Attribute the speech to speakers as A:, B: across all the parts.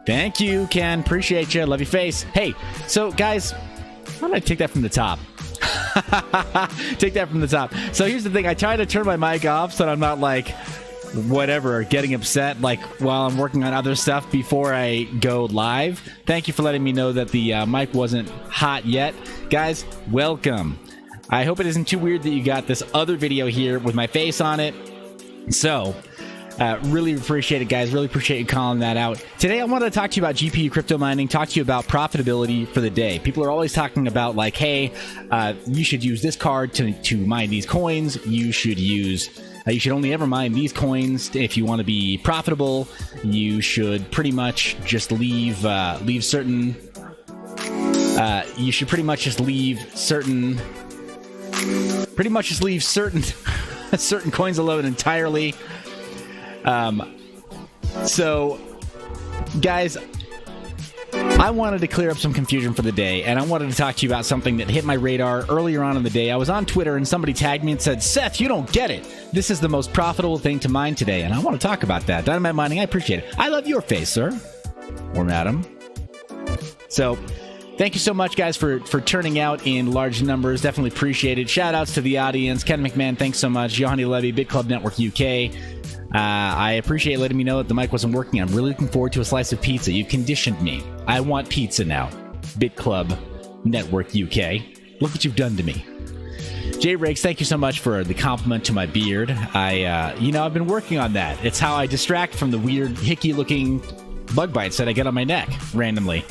A: Thank you, Ken. Appreciate you. Love your face. Hey, so guys, why don't I take that from the top? Take that from the top. So here's the thing. I try to turn my mic off so that I'm not like, whatever, getting upset like while I'm working on other stuff before I go live. Thank you for letting me know that the mic wasn't hot yet. Guys, welcome. I hope it isn't too weird that you got this other video here with my face on it. So, really appreciate it, guys. Really appreciate you calling that out. Today, I wanted to talk to you about GPU crypto mining, talk to you about profitability for the day. People are always talking about, like, hey, you should use this card to mine these coins. You should only ever mine these coins if you want to be profitable. You should pretty much just leave certain certain coins alone entirely. So, guys, I wanted to clear up some confusion for the day, and I wanted to talk to you about something that hit my radar earlier on in the day. I was on Twitter, and somebody tagged me and said, Seth, you don't get it. This is the most profitable thing to mine today, and I want to talk about that. Dynamite Mining, I appreciate it. I love your face, sir. Or madam. So, thank you so much, guys, for turning out in large numbers. Definitely appreciate it. Shout-outs to the audience. Ken McMahon, thanks so much. Johanny Levy, Big Club Network UK. I appreciate letting me know that the mic wasn't working. I'm really looking forward to a slice of pizza. You've conditioned me. I want pizza now. Big Club Network UK. Look what you've done to me. Jay Riggs, thank you so much for the compliment to my beard. I've been working on that. It's how I distract from the weird, hickey-looking bug bites that I get on my neck randomly.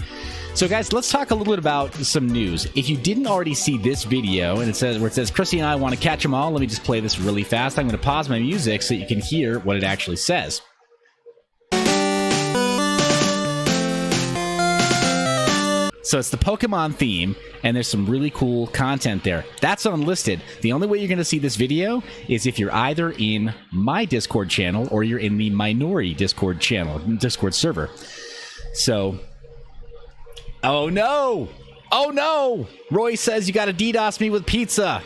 A: So, guys, let's talk a little bit about some news. If you didn't already see this video, and it says, Chrissy and I want to catch them all, let me just play this really fast. I'm going to pause my music so you can hear what it actually says. So it's the Pokemon theme, and there's some really cool content there. That's unlisted. The only way you're going to see this video is if you're either in my Discord channel or you're in the minority Discord channel, Discord server. So... Oh no! Oh no! Roy says you gotta DDoS me with pizza.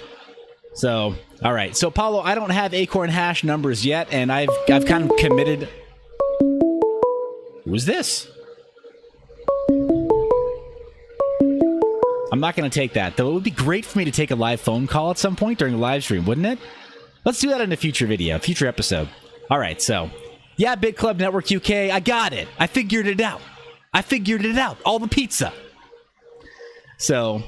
A: So, alright. So, Paulo, I don't have Acorn Hash numbers yet, and I've kind of committed... Who's this? I'm not gonna take that, though it would be great for me to take a live phone call at some point during the live stream, wouldn't it? Let's do that in a future video, future episode. Alright, so... Yeah, Big Club Network UK, I got it! I figured it out! All the pizza. So,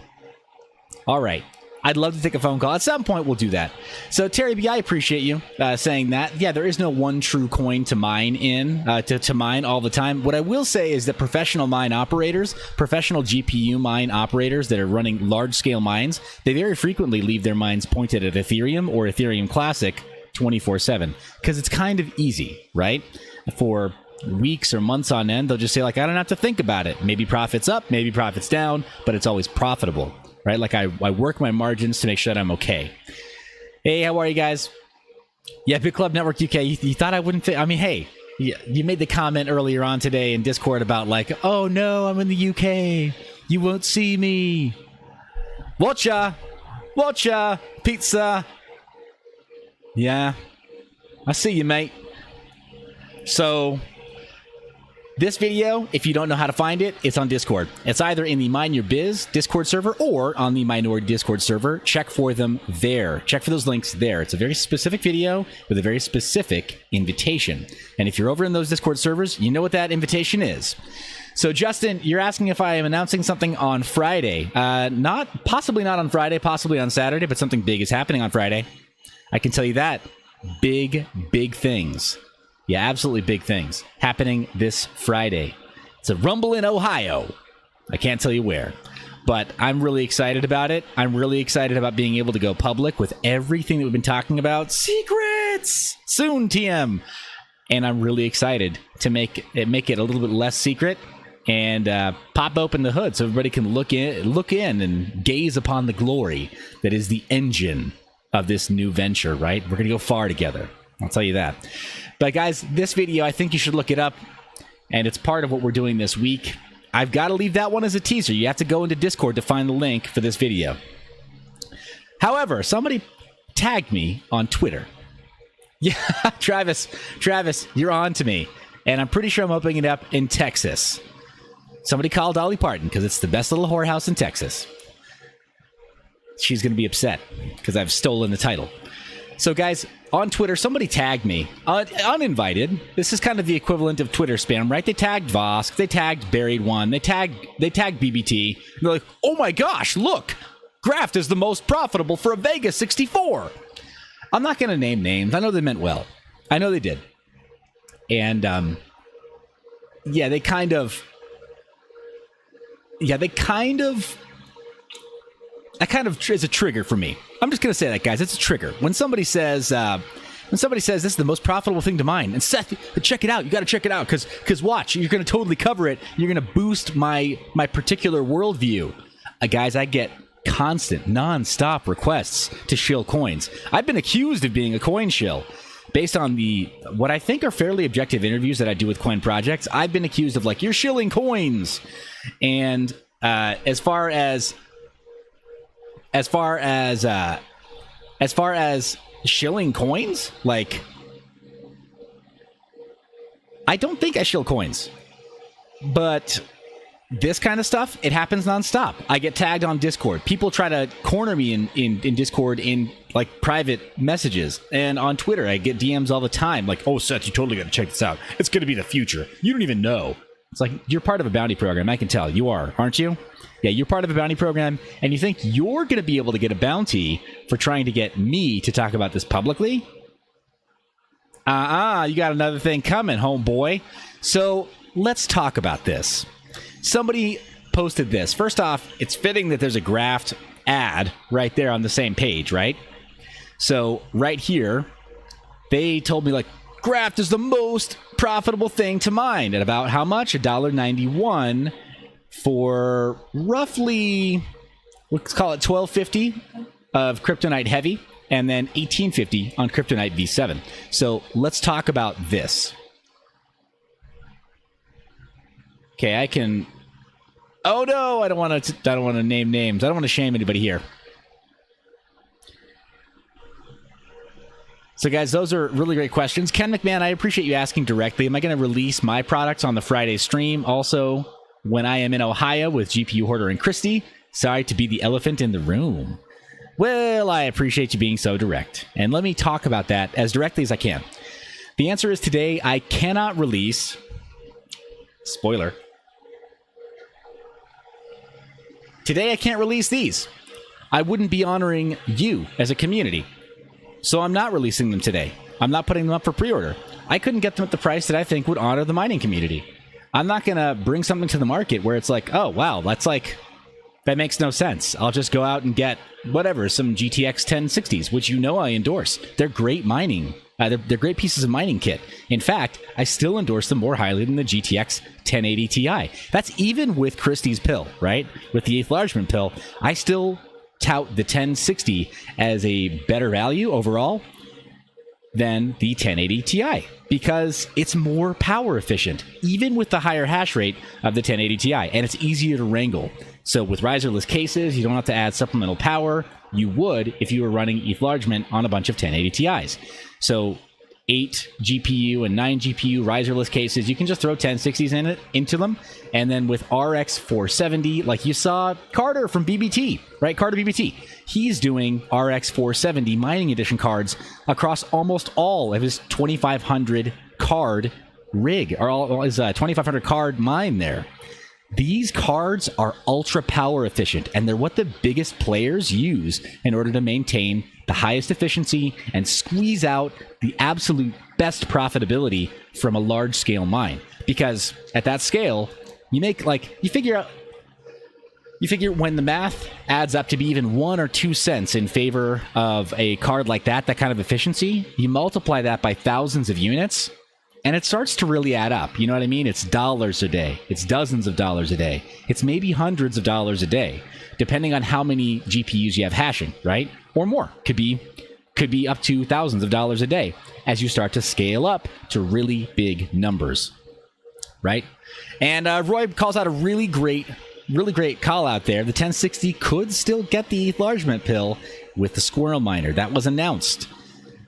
A: all right. I'd love to take a phone call. At some point, we'll do that. So, Terry B, I appreciate you saying that. Yeah, there is no one true coin to mine in, to mine all the time. What I will say is that professional GPU mine operators that are running large-scale mines, they very frequently leave their mines pointed at Ethereum or Ethereum Classic 24/7. Because it's kind of easy, right? For weeks or months on end, they'll just say, like, I don't have to think about it. Maybe profit's up, maybe profit's down, but it's always profitable, right? Like, I work my margins to make sure that I'm okay. Hey, how are you guys? Yeah, Big Club Network UK, you thought I wouldn't fit? I mean, hey, you made the comment earlier on today in Discord about, like, oh no, I'm in the UK. You won't see me. Watcha, pizza. Yeah, I see you, mate. So... this video, if you don't know how to find it, it's on Discord. It's either in the Mind Your Biz Discord server or on the Minority Discord server. Check for them there. Check for those links there. It's a very specific video with a very specific invitation. And if you're over in those Discord servers, you know what that invitation is. So, Justin, you're asking if I am announcing something on Friday. Possibly not on Friday, possibly on Saturday, but something big is happening on Friday. I can tell you that. Big things. Yeah, absolutely big things happening this Friday. It's a Rumble in Ohio. I can't tell you where, but I'm really excited about it. I'm really excited about being able to go public with everything that we've been talking about. Secrets! Soon, TM! And I'm really excited to make it a little bit less secret and pop open the hood so everybody can look in and gaze upon the glory that is the engine of this new venture, right? We're going to go far together. I'll tell you that. But guys, this video, I think you should look it up, and it's part of what we're doing this week. I've got to leave that one as a teaser. You have to go into Discord to find the link for this video. However, somebody tagged me on Twitter. Yeah, Travis, you're on to me. And I'm pretty sure I'm opening it up in Texas. Somebody call Dolly Parton because it's the best little whorehouse in Texas. She's going to be upset because I've stolen the title. So, guys, on Twitter, somebody tagged me, uninvited. This is kind of the equivalent of Twitter spam, right? They tagged Vosk, they tagged Buried One, they tagged BBT. And they're like, oh my gosh, look, Graft is the most profitable for a Vega 64. I'm not going to name names. I know they meant well. I know they did. And, yeah, they kind of... That kind of is a trigger for me. I'm just going to say that, guys. It's a trigger. When somebody says this is the most profitable thing to mine, and Seth, check it out. You got to check it out because watch, you're going to totally cover it. You're going to boost my particular worldview. Guys, I get constant, non-stop requests to shill coins. I've been accused of being a coin shill. Based on what I think are fairly objective interviews that I do with coin projects, I've been accused of, like, you're shilling coins. And as far as shilling coins, like, I don't think I shill coins, but this kind of stuff, it happens nonstop. I get tagged on Discord. People try to corner me in Discord in, like, private messages, and on Twitter I get DMs all the time, like, oh, Seth, you totally got to check this out. It's going to be the future. You don't even know. It's like, you're part of a bounty program. I can tell. You are, aren't you? Yeah, you're part of a bounty program, and you think you're going to be able to get a bounty for trying to get me to talk about this publicly? You got another thing coming, homeboy. So let's talk about this. Somebody posted this. First off, it's fitting that there's a Graft ad right there on the same page, right? So right here, they told me, like, Graft is the most profitable thing to mine at about how much? $1.91 for roughly, let's call it $12.50 of Kryptonite Heavy, and then $18.50 on Kryptonite V7. So let's talk about this. Okay, I can. Oh no, I don't want to name names. I don't want to shame anybody here. So, guys, those are really great questions. Ken McMahon, I appreciate you asking directly. Am I going to release my products on the Friday stream? Also, when I am in Ohio with GPU Hoarder and Christy, sorry to be the elephant in the room. Well, I appreciate you being so direct. And let me talk about that as directly as I can. The answer is today I cannot release... Spoiler. Today I can't release these. I wouldn't be honoring you as a community. So I'm not releasing them today. I'm not putting them up for pre-order. I couldn't get them at the price that I think would honor the mining community. I'm not going to bring something to the market where it's like, oh, wow, that makes no sense. I'll just go out and get whatever, some GTX 1060s, which you know I endorse. They're great mining. They're great pieces of mining kit. In fact, I still endorse them more highly than the GTX 1080 Ti. That's even with Christie's pill, right? With the 8th Largemont pill, I still tout the 1060 as a better value overall than the 1080 Ti because it's more power efficient, even with the higher hash rate of the 1080 Ti, and it's easier to wrangle. So with riserless cases, you don't have to add supplemental power. You would if you were running ETH Largemont on a bunch of 1080 Ti's. So 8 GPU and 9 GPU riserless cases, you can just throw 1060s into them. And then with RX 470, like you saw Carter from BBT, right? Carter BBT. He's doing RX 470 mining edition cards across almost all of his 2500 card rig, or all his 2500 card mine there. These cards are ultra power efficient, and they're what the biggest players use in order to maintain the highest efficiency and squeeze out the absolute best profitability from a large scale mine. Because at that scale, you make, like, you figure when the math adds up to be even 1 or 2 cents in favor of a card like that kind of efficiency, you multiply that by thousands of units, and it starts to really add up. You know what I mean? It's dollars a day. It's dozens of dollars a day. It's maybe hundreds of dollars a day, depending on how many GPUs you have hashing, right? Or more. Could be up to thousands of dollars a day as you start to scale up to really big numbers, right? And Roy calls out a really great call out there. The 1060 could still get the ETH Largemont pill with the Squirrel Miner. That was announced.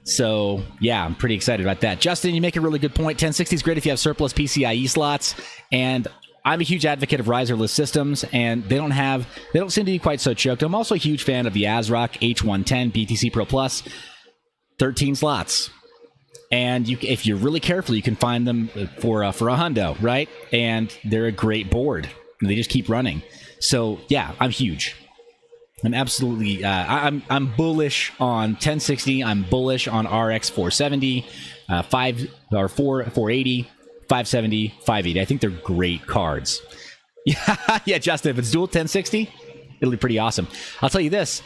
A: So, yeah, I'm pretty excited about that. Justin, you make a really good point. 1060 is great if you have surplus PCIe slots. And I'm a huge advocate of riserless systems, and they don't seem to be quite so choked. I'm also a huge fan of the ASRock H110 BTC Pro Plus. 13 slots. And if you're really careful, you can find them for a hundo, right? And they're a great board. They just keep running. So, yeah, I'm huge. I'm absolutely, I'm bullish on 1060. I'm bullish on RX 470, 480, 570, 580. I think they're great cards. Yeah, Justin, if it's dual 1060, it'll be pretty awesome. I'll tell you this,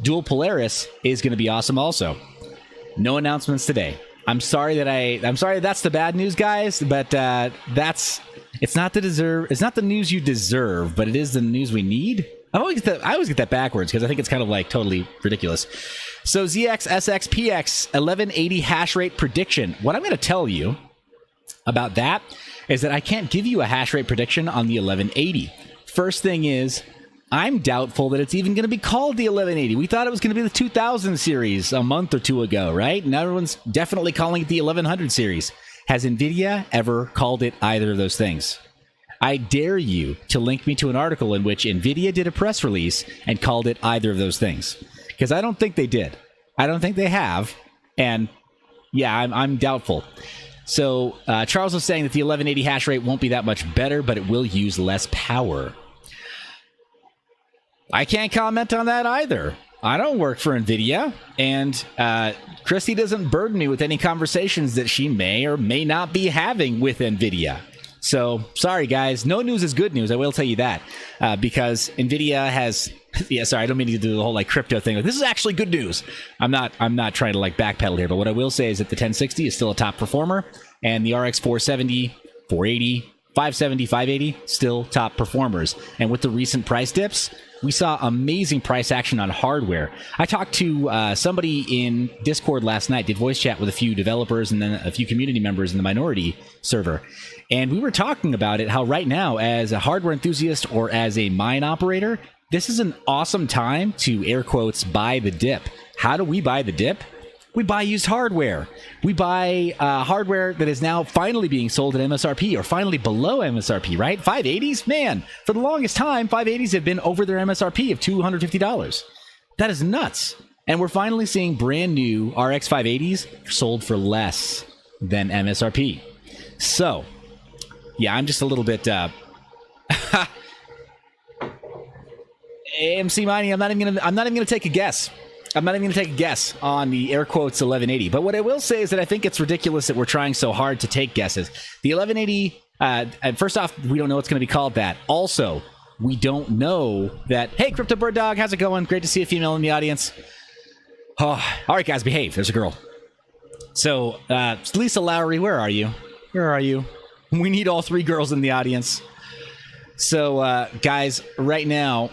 A: dual Polaris is going to be awesome also. No announcements today. I'm sorry that's the bad news, guys, but it's not the news you deserve, but it is the news we need. I always get that backwards because I think it's kind of like totally ridiculous. So ZX SX PX 1180 hash rate prediction. What I'm going to tell you about that is that I can't give you a hash rate prediction on the 1180. First thing is, I'm doubtful that it's even going to be called the 1180. We thought it was going to be the 2000 series a month or two ago, right? And everyone's definitely calling it the 1100 series. Has NVIDIA ever called it either of those things? I dare you to link me to an article in which NVIDIA did a press release and called it either of those things. Because I don't think they did. I don't think they have. And yeah, I'm doubtful. So Charles was saying that the 1180 hash rate won't be that much better, but it will use less power. I can't comment on that either. I don't work for NVIDIA, and Christy doesn't burden me with any conversations that she may or may not be having with NVIDIA. So, sorry guys, no news is good news, I will tell you that. Because NVIDIA has... Yeah, sorry, I don't mean to do the whole like crypto thing. Like, this is actually good news. I'm not trying to like backpedal here, but what I will say is that the 1060 is still a top performer, and the RX 470, 480, 570, 580 still top performers. And with the recent price dips, we saw amazing price action on hardware. I talked to somebody in Discord last night, did voice chat with a few developers and then a few community members in the minority server. And we were talking about it, how right now, as a hardware enthusiast or as a mine operator, this is an awesome time to, air quotes, buy the dip. How do we buy the dip? We buy used hardware. We buy hardware that is now finally being sold at MSRP or finally below MSRP, right? 580s? Man, for the longest time, 580s have been over their MSRP of $250. That is nuts. And we're finally seeing brand new RX 580s sold for less than MSRP. So, yeah, I'm just a little bit... AMC Mining, I'm not even gonna take a guess. I'm not even going to take a guess on the air quotes 1180. But what I will say is that I think it's ridiculous that we're trying so hard to take guesses. The 1180, first off, we don't know what's going to be called that. Also, we don't know that, hey, Crypto Bird Dog, how's it going? Great to see a female in the audience. Oh, all right, guys, behave. There's a girl. So, Lisa Lowry, where are you? Where are you? We need all three girls in the audience. So, guys, right now...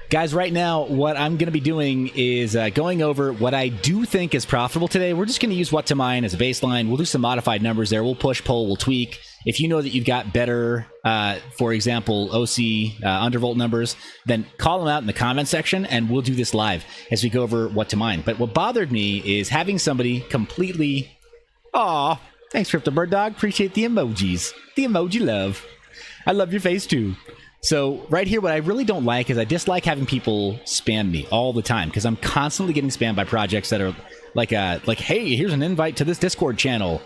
A: Guys, right now, what I'm going to be doing is going over what I do think is profitable today. We're just going to use what to mine as a baseline. We'll do some modified numbers there. We'll push, pull, we'll tweak. If you know that you've got better, for example, OC undervolt numbers, then call them out in the comment section, and we'll do this live as we go over what to mine. But what bothered me is having somebody completely... Aw, thanks, Crypto Bird Dog. Appreciate the emojis. The emoji love. I love your face, too. So right here, what I really don't like is I dislike having people spam me all the time because I'm constantly getting spammed by projects that are like, hey, here's an invite to this Discord channel.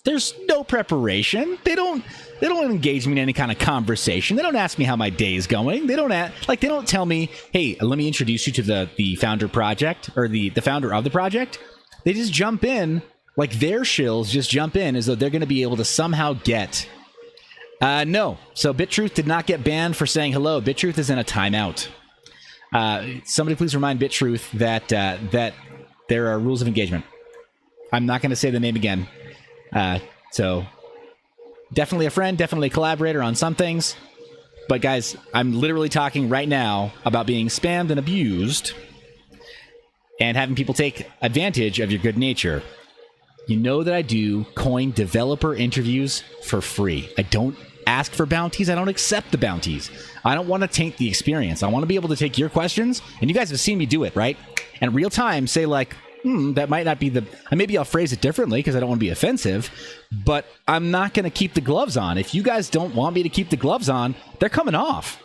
A: There's no preparation. They don't engage me in any kind of conversation. They don't ask me how my day is going. They don't tell me, hey, let me introduce you to the founder project or the founder of the project. They just jump in, like their shills just jump in as though they're going to be able to somehow get... No. So BitTruth did not get banned for saying hello. BitTruth is in a timeout. Somebody please remind BitTruth that there are rules of engagement. I'm not going to say the name again. So definitely a friend, definitely a collaborator on some things. But guys, I'm literally talking right now about being spammed and abused and having people take advantage of your good nature. You know that I do coin developer interviews for free. I don't ask for bounties. I don't accept the bounties. I don't want to taint the experience. I want to be able to take your questions, and you guys have seen me do it, right? And real time, say like, that might not be the... Maybe I'll phrase it differently because I don't want to be offensive, but I'm not going to keep the gloves on. If you guys don't want me to keep the gloves on, they're coming off.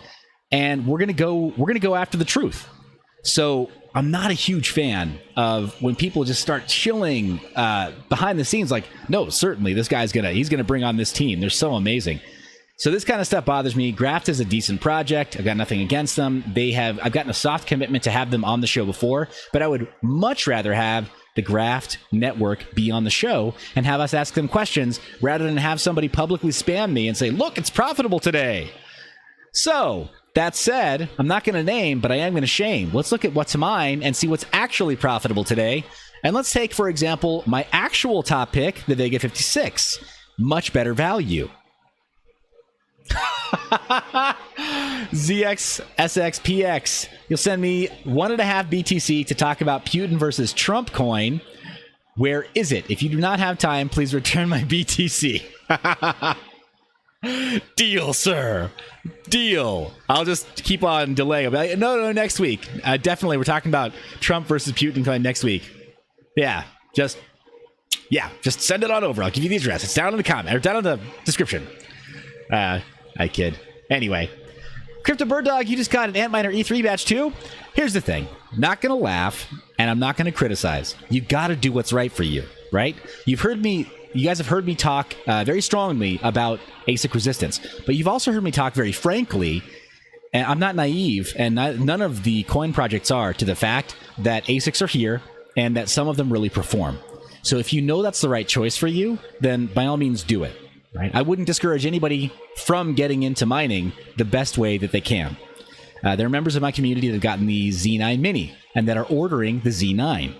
A: And we're going to go after the truth. So I'm not a huge fan of when people just start chilling behind the scenes like, no, certainly this guy's he's going to bring on this team. They're so amazing. So this kind of stuff bothers me. Graft is a decent project. I've got nothing against them. I've gotten a soft commitment to have them on the show before, but I would much rather have the Graft network be on the show and have us ask them questions rather than have somebody publicly spam me and say, look, it's profitable today. So that said, I'm not going to name, but I am going to shame. Let's look at what's mine and see what's actually profitable today. And let's take, for example, my actual top pick, the Vega 56. Much better value. ZX SX PX. You'll send me 1.5 BTC to talk about Putin versus Trump coin. Where is it? If you do not have time, please return my BTC. Deal, sir. Deal. I'll just keep on delaying. No, next week. Definitely, we're talking about Trump versus Putin coin next week. Yeah, just send it on over. I'll give you the address. It's down in the comment or down in the description. I kid. Anyway, Crypto Bird Dog, you just got an Antminer E3 batch too? Here's the thing. Not going to laugh, and I'm not going to criticize. You got to do what's right for you, right? You guys have heard me talk very strongly about ASIC resistance, but you've also heard me talk very frankly, and I'm not naive, and none of the coin projects are, to the fact that ASICs are here and that some of them really perform. So if you know that's the right choice for you, then by all means do it. Right? I wouldn't discourage anybody from getting into mining the best way that they can. There are members of my community that have gotten the Z9 Mini and that are ordering the Z9.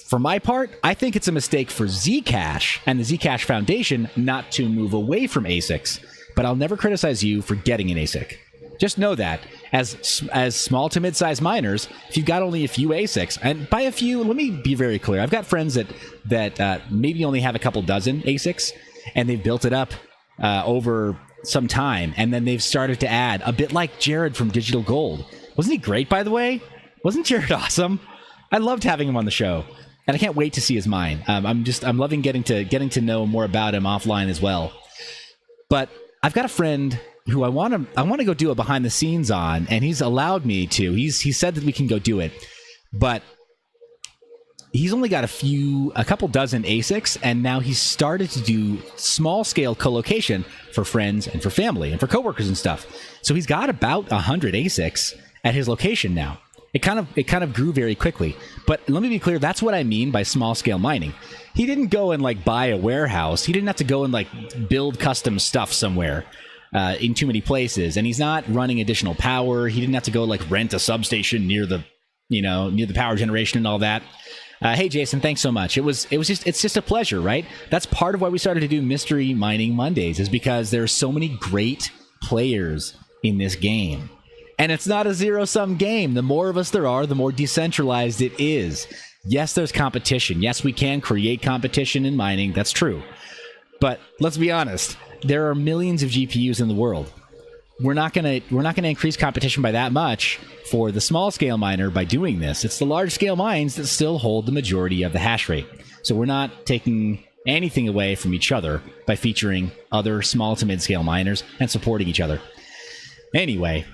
A: For my part, I think it's a mistake for Zcash and the Zcash Foundation not to move away from ASICs, but I'll never criticize you for getting an ASIC. Just know that as small to mid-sized miners, if you've got only a few ASICs, and by a few, let me be very clear. I've got friends that maybe only have a couple dozen ASICs, and they've built it up over some time, and then they've started to add, a bit like Jared from Digital Gold. Wasn't he great, by the way? Wasn't Jared awesome? I loved having him on the show, and I can't wait to see his mine. I'm loving getting to know more about him offline as well. But I've got a friend who I want to go do a behind the scenes on, and he's allowed me to. He said that we can go do it, but he's only got a couple dozen ASICs, and now he's started to do small-scale co-location for friends and for family and for coworkers and stuff. So he's got about 100 ASICs at his location now. It kind of grew very quickly. But let me be clear, that's what I mean by small-scale mining. He didn't go and buy a warehouse. He didn't have to go and build custom stuff somewhere in too many places. And he's not running additional power. He didn't have to go rent a substation near the power generation and all that. Hey Jason, thanks so much. It's just a pleasure, right? That's part of why we started to do Mystery Mining Mondays, is because there's so many great players in this game. And it's not a zero-sum game. The more of us there are, the more decentralized it is. Yes, there's competition. Yes, we can create competition in mining. That's true. But let's be honest. There are millions of GPUs in the world. We're not gonna increase competition by that much for the small-scale miner by doing this. It's the large-scale mines that still hold the majority of the hash rate. So we're not taking anything away from each other by featuring other small to mid-scale miners and supporting each other. Anyway,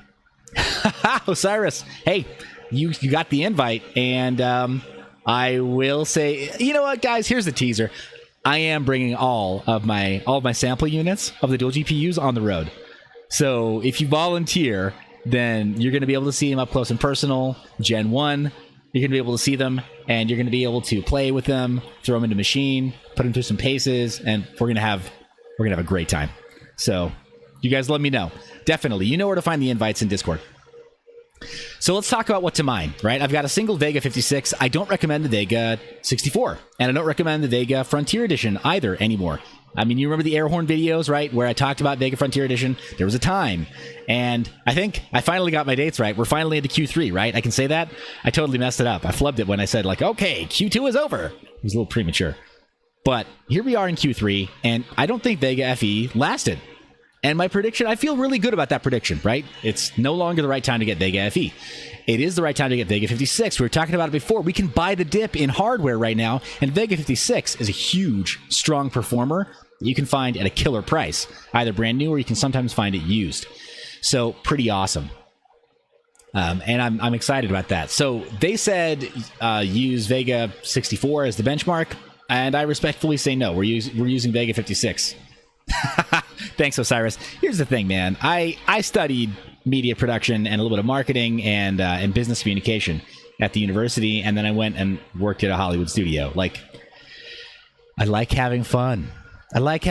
A: Osiris, hey, you got the invite, and I will say, you know what, guys? Here's the teaser. I am bringing all of my sample units of the dual GPUs on the road. So if you volunteer, then you're going to be able to see them up close and personal. Gen 1, you're going to be able to see them, and you're going to be able to play with them, throw them into machine, put them through some paces, and we're going to have a great time. So you guys let me know. Definitely. You know where to find the invites in Discord. So let's talk about what to mine, right? I've got a single Vega 56. I don't recommend the Vega 64, and I don't recommend the Vega Frontier Edition either anymore. I mean, you remember the Airhorn videos, right, where I talked about Vega Frontier Edition? There was a time, and I think I finally got my dates right. We're finally into Q3, right? I can say that? I totally messed it up. I flubbed it when I said, okay, Q2 is over. It was a little premature. But here we are in Q3, and I don't think Vega FE lasted. And my prediction, I feel really good about that prediction, right? It's no longer the right time to get Vega FE. It is the right time to get Vega 56. We were talking about it before. We can buy the dip in hardware right now, and Vega 56 is a huge, strong performer that you can find at a killer price, either brand new or you can sometimes find it used. So pretty awesome. And I'm excited about that. So they said use Vega 64 as the benchmark, and I respectfully say no. We're using Vega 56. Thanks, Osiris. Here's the thing, man. I studied media production and a little bit of marketing and business communication at the university, and then I went and worked at a Hollywood studio. Like, I like having fun. I like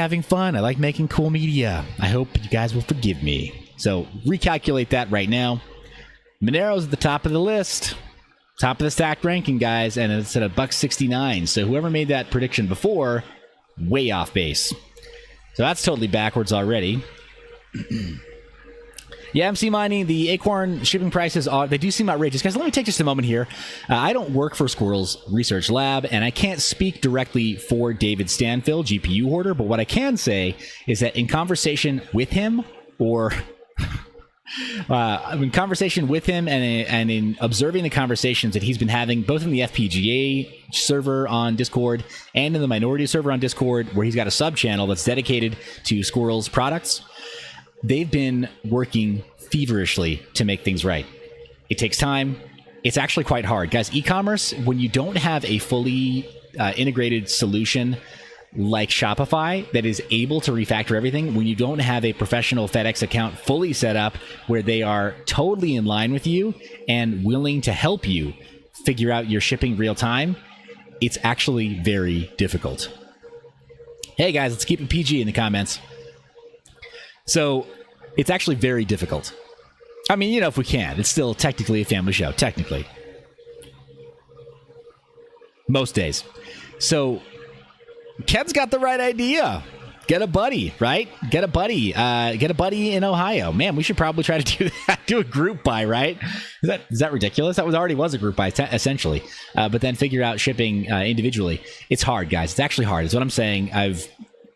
A: making cool media. I hope you guys will forgive me. So recalculate that right now. Monero's at the top of the list. Top of the stacked ranking, guys, and it's at $1.69. So whoever made that prediction before, way off base. So that's totally backwards already. Yeah, MC Mining, the Acorn shipping prices, they do seem outrageous. Guys, let me take just a moment here. I don't work for Squirrel's Research Lab, and I can't speak directly for David Stanfill, GPU hoarder, but what I can say is that in conversation with him, or... in conversation with him and in observing the conversations that he's been having, both in the FPGA server on Discord and in the minority server on Discord, where he's got a sub-channel that's dedicated to Squirrel's products, they've been working feverishly to make things right. It takes time. It's actually quite hard. Guys, e-commerce, when you don't have a fully integrated solution like Shopify that is able to refactor everything, when you don't have a professional FedEx account fully set up where they are totally in line with you and willing to help you figure out your shipping real time, it's actually very difficult. Hey guys, let's keep it PG in the comments. So it's actually very difficult. I mean, you know, if we can, it's still technically a family show, technically. Most days. So Ken's got the right idea. Get a buddy, right? Get a buddy in Ohio. Man, we should probably try to do that. Do a group buy, right? Is that ridiculous? That already was a group buy, essentially. But then figure out shipping individually. It's hard, guys. It's actually hard. Is what I'm saying. I've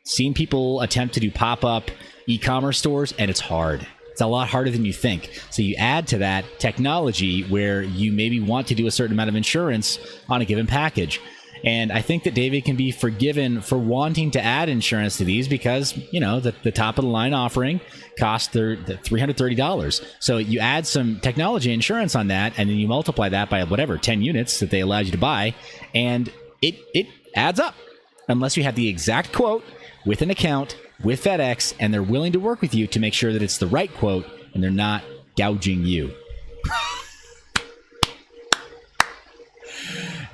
A: seen people attempt to do pop-up e-commerce stores, and it's hard. It's a lot harder than you think. So you add to that technology where you maybe want to do a certain amount of insurance on a given package. And I think that David can be forgiven for wanting to add insurance to these because, you know, the top of the line offering costs $330. So you add some technology insurance on that, and then you multiply that by whatever, 10 units that they allowed you to buy, and it adds up. Unless you have the exact quote with an account with FedEx, and they're willing to work with you to make sure that it's the right quote and they're not gouging you.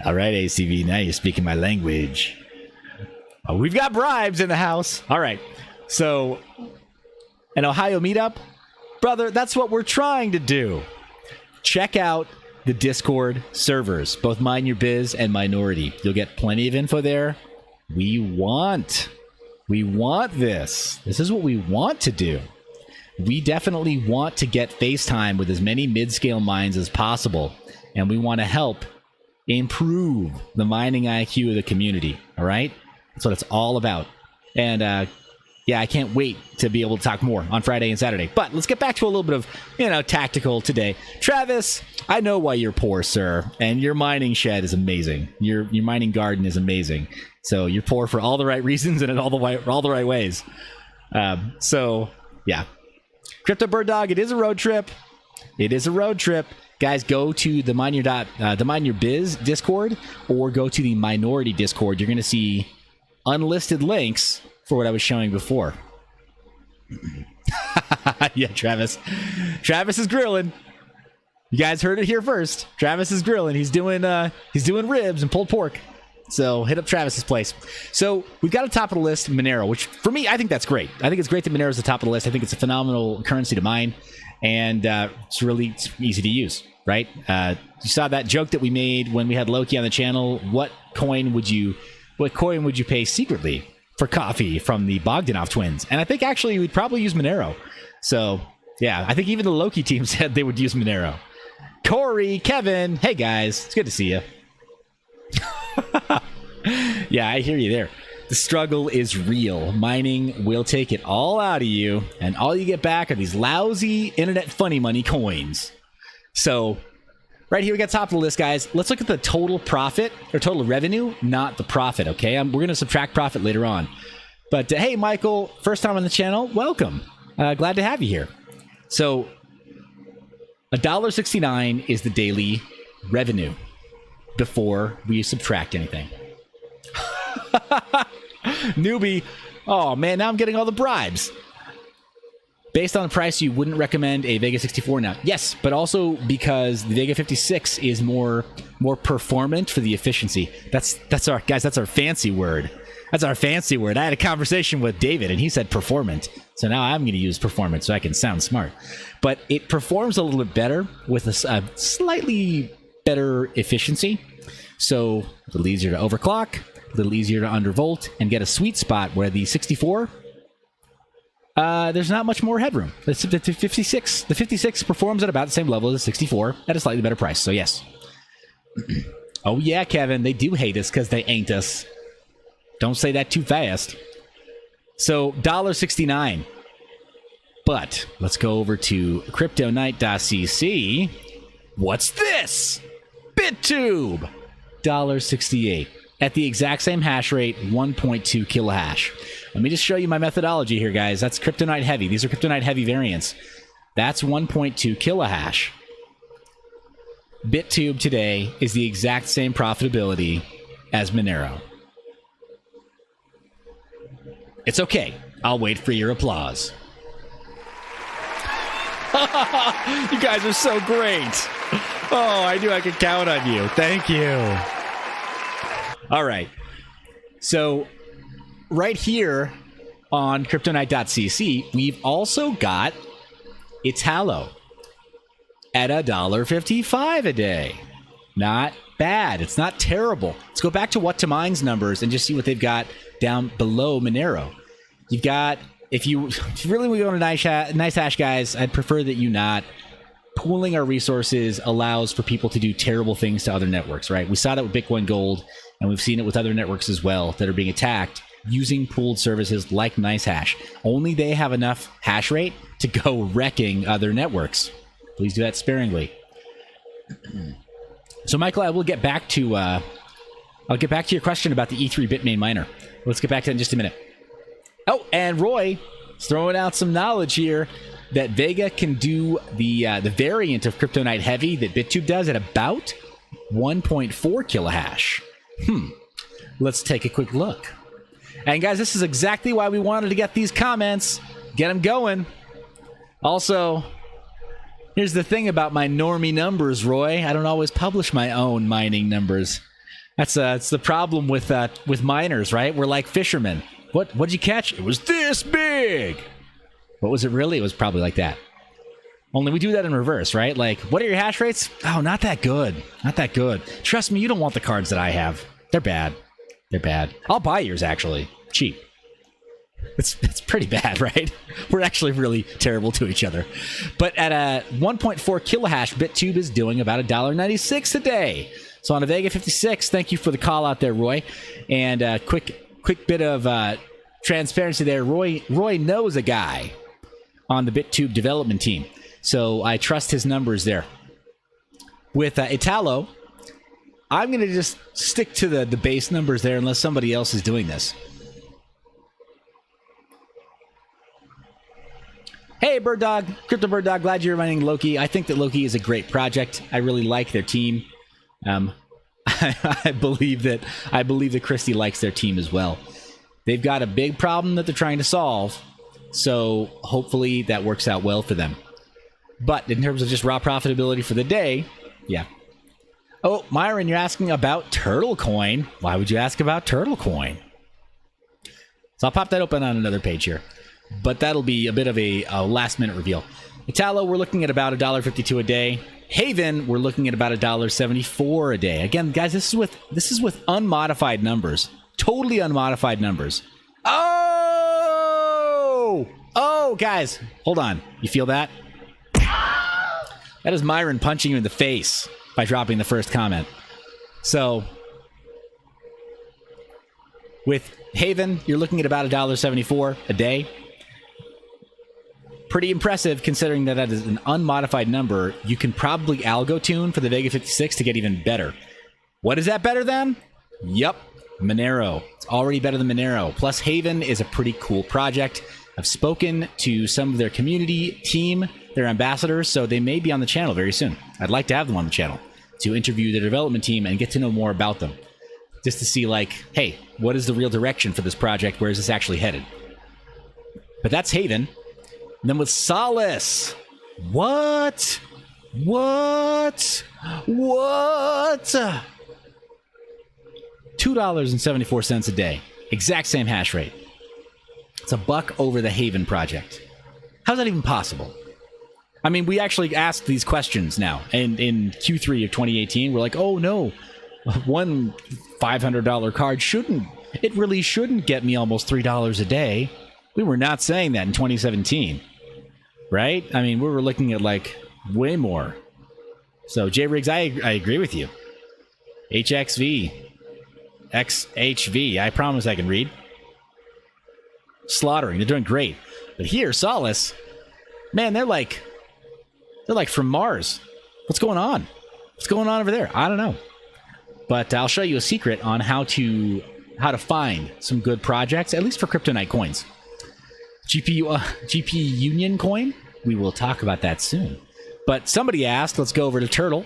A: All right, ACV, now you're speaking my language. Oh, we've got bribes in the house. All right, so an Ohio meetup? Brother, that's what we're trying to do. Check out the Discord servers, both Mind Your Biz and Minority. You'll get plenty of info there. We want this. This is what we want to do. We definitely want to get FaceTime with as many mid-scale minds as possible, and we want to help improve the mining IQ of the community. All right, that's what it's all about. And yeah, I can't wait to be able to talk more on Friday and Saturday. But let's get back to a little bit of, you know, tactical today. Travis, I know why you're poor, sir, and your mining shed is amazing. Your mining garden is amazing. So you're poor for all the right reasons and in all the right ways. So yeah, Crypto Bird Dog, it is a road trip. It is a road trip. Guys, go to the Mind Your Biz Discord or go to the Minority Discord. You're going to see unlisted links for what I was showing before. Yeah, Travis. Travis is grilling. You guys heard it here first. Travis is grilling. He's doing ribs and pulled pork. So hit up Travis's place. So we've got a top of the list, Monero, which for me, I think that's great. I think it's great that Monero is the top of the list. I think it's a phenomenal currency to mine, and it's easy to use, right? You saw that joke that we made when we had Loki on the channel. What coin would you pay secretly for coffee from the Bogdanov twins? And I think actually we'd probably use Monero. So yeah, I think even the Loki team said they would use Monero. Corey, Kevin, hey guys, it's good to see you. Yeah, I hear you there. The struggle is real. Mining will take it all out of you, and all you get back are these lousy internet funny money coins. So, right here we got top of the list, guys. Let's look at the total profit, or total revenue, not the profit, okay? We're going to subtract profit later on. But, hey, Michael, first time on the channel, welcome. Glad to have you here. So, $1.69 is the daily revenue before we subtract anything. Newbie. Oh, man, now I'm getting all the bribes. Based on the price, you wouldn't recommend a Vega 64 now. Yes, but also because the Vega 56 is more performant for the efficiency. That's our fancy word. That's our fancy word. I had a conversation with David, and he said performant. So now I'm going to use performant so I can sound smart. But it performs a little bit better with a slightly better efficiency. So a little easier to overclock, a little easier to undervolt, and get a sweet spot where the 64, there's not much more headroom. The 56 performs at about the same level as the 64 at a slightly better price. So yes. Oh yeah, Kevin, they do hate us because they ain't us. Don't say that too fast. So, $1.69. But let's go over to CryptoNight.cc. What's this? BitTube. $1.68. At the exact same hash rate, 1.2 kilohash. Let me just show you my methodology here, guys. That's Kryptonite Heavy. These are Kryptonite Heavy variants. That's 1.2 kilohash. BitTube today is the exact same profitability as Monero. It's okay. I'll wait for your applause. You guys are so great. Oh, I knew I could count on you. Thank you. All right. So, right here on CryptoNight.cc, we've also got Italo at $1.55 a day. Not bad. It's not terrible. Let's go back to What to Mine's numbers and just see what they've got down below Monero. You've got, if you really want to go to nice hash, guys, I'd prefer that you not. Pooling our resources allows for people to do terrible things to other networks, right? We saw that with Bitcoin Gold, and we've seen it with other networks as well that are being attacked using pooled services like NiceHash. Only they have enough hash rate to go wrecking other networks. Please do that sparingly. So, Michael, I will get back to I'll get back to your question about the E3 Bitmain miner. Let's get back to that in just a minute. Oh, and Roy is throwing out some knowledge here that Vega can do the variant of Kryptonite Heavy that BitTube does at about 1.4 kilohash. Let's take a quick look. And guys, this is exactly why we wanted to get these comments. Get them going. Also, here's the thing about my normie numbers, Roy. I don't always publish my own mining numbers. It's the problem with miners, right? We're like fishermen. What'd you catch? It was this big. What was it really? It was probably like that. Only we do that in reverse, right? Like, what are your hash rates? Oh, not that good. Not that good. Trust me, you don't want the cards that I have. They're bad. They're bad. I'll buy yours, actually. Cheap. It's pretty bad, right? We're actually really terrible to each other. But at a 1.4 kilohash, BitTube is doing about $1.96 a day. So on a Vega 56, thank you for the call out there, Roy. And quick bit of transparency there. Roy knows a guy on the BitTube development team, so I trust his numbers there. With Italo, I'm going to just stick to the base numbers there unless somebody else is doing this. Hey, Bird Dog, Crypto Bird Dog, glad you're running Loki. I think that Loki is a great project. I really like their team. I believe that Christie likes their team as well. They've got a big problem that they're trying to solve, so hopefully that works out well for them. But in terms of just raw profitability for the day, yeah. Oh, Myron, you're asking about Turtle Coin. Why would you ask about Turtle Coin? So I'll pop that open on another page here. But that'll be a bit of a last-minute reveal. Italo, we're looking at about $1.52 a day. Haven, we're looking at about $1.74 a day. Again, guys, this is with unmodified numbers. Totally unmodified numbers. Oh, guys, hold on. You feel that? That is Myron punching you in the face by dropping the first comment. So, With Haven, you're looking at about $1.74 a day. Pretty impressive considering that that is an unmodified number. You can probably algo tune for the Vega 56 to get even better. What is that better than? Yup, Monero. It's already better than Monero. Plus, Haven is a pretty cool project. I've spoken to some of their community team, their ambassadors, so they may be on the channel very soon. I'd like to have them on the channel to interview the development team and get to know more about them. Just to see, like, hey, what is the real direction for this project? Where is this actually headed? But that's Haven. And then with Solace. What? $2.74 a day. Exact same hash rate. It's $1 over the Haven project. How's that even possible? I mean, we actually asked these questions now. And in Q3 of 2018, we're like, oh no, one $500 card really shouldn't get me almost $3 a day. We were not saying that in 2017, right? I mean, we were looking at like way more. So J-Riggs, I agree with you. HXV, XHV, I promise I can read. Slaughtering, they're doing great. But here, Solace, man, they're like from Mars. What's going on? What's going on over there? I don't know. But I'll show you a secret on how to find some good projects, at least for Kryptonite coins. GP Union coin, we will talk about that soon. But somebody asked, let's go over to Turtle.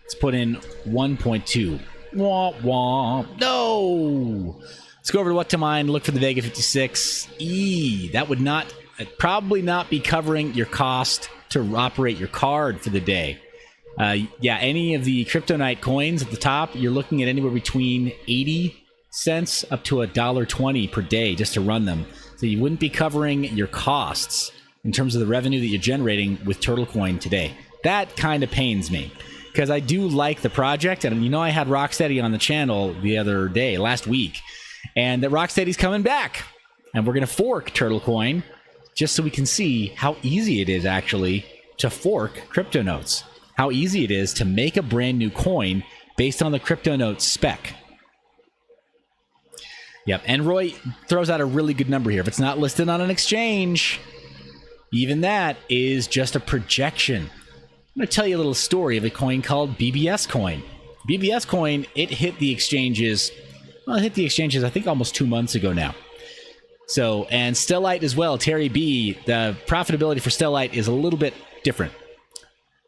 A: Let's put in 1.2. Wah, wah. No! Let's go over to what to mine, look for the Vega 56. That would probably not be covering your cost to operate your card for the day. Yeah, any of the Kryptonite coins at the top, you're looking at anywhere between 80 cents up to $1.20 per day just to run them. So you wouldn't be covering your costs in terms of the revenue that you're generating with Turtle Coin today. That kind of pains me because I do like the project. And you know, I had Rocksteady on the channel the other day, last week, and that Rocksteady's coming back. And we're going to fork Turtle Coin just so we can see how easy it is actually to fork CryptoNotes. How easy it is to make a brand new coin based on the CryptoNotes spec. Yep, and Roy throws out a really good number here. If it's not listed on an exchange, even that is just a projection. I'm going to tell you a little story of a coin called BBS Coin. BBS Coin, it hit the exchanges, I think almost 2 months ago now. So, and Stellite as well, Terry B, the profitability for Stellite is a little bit different.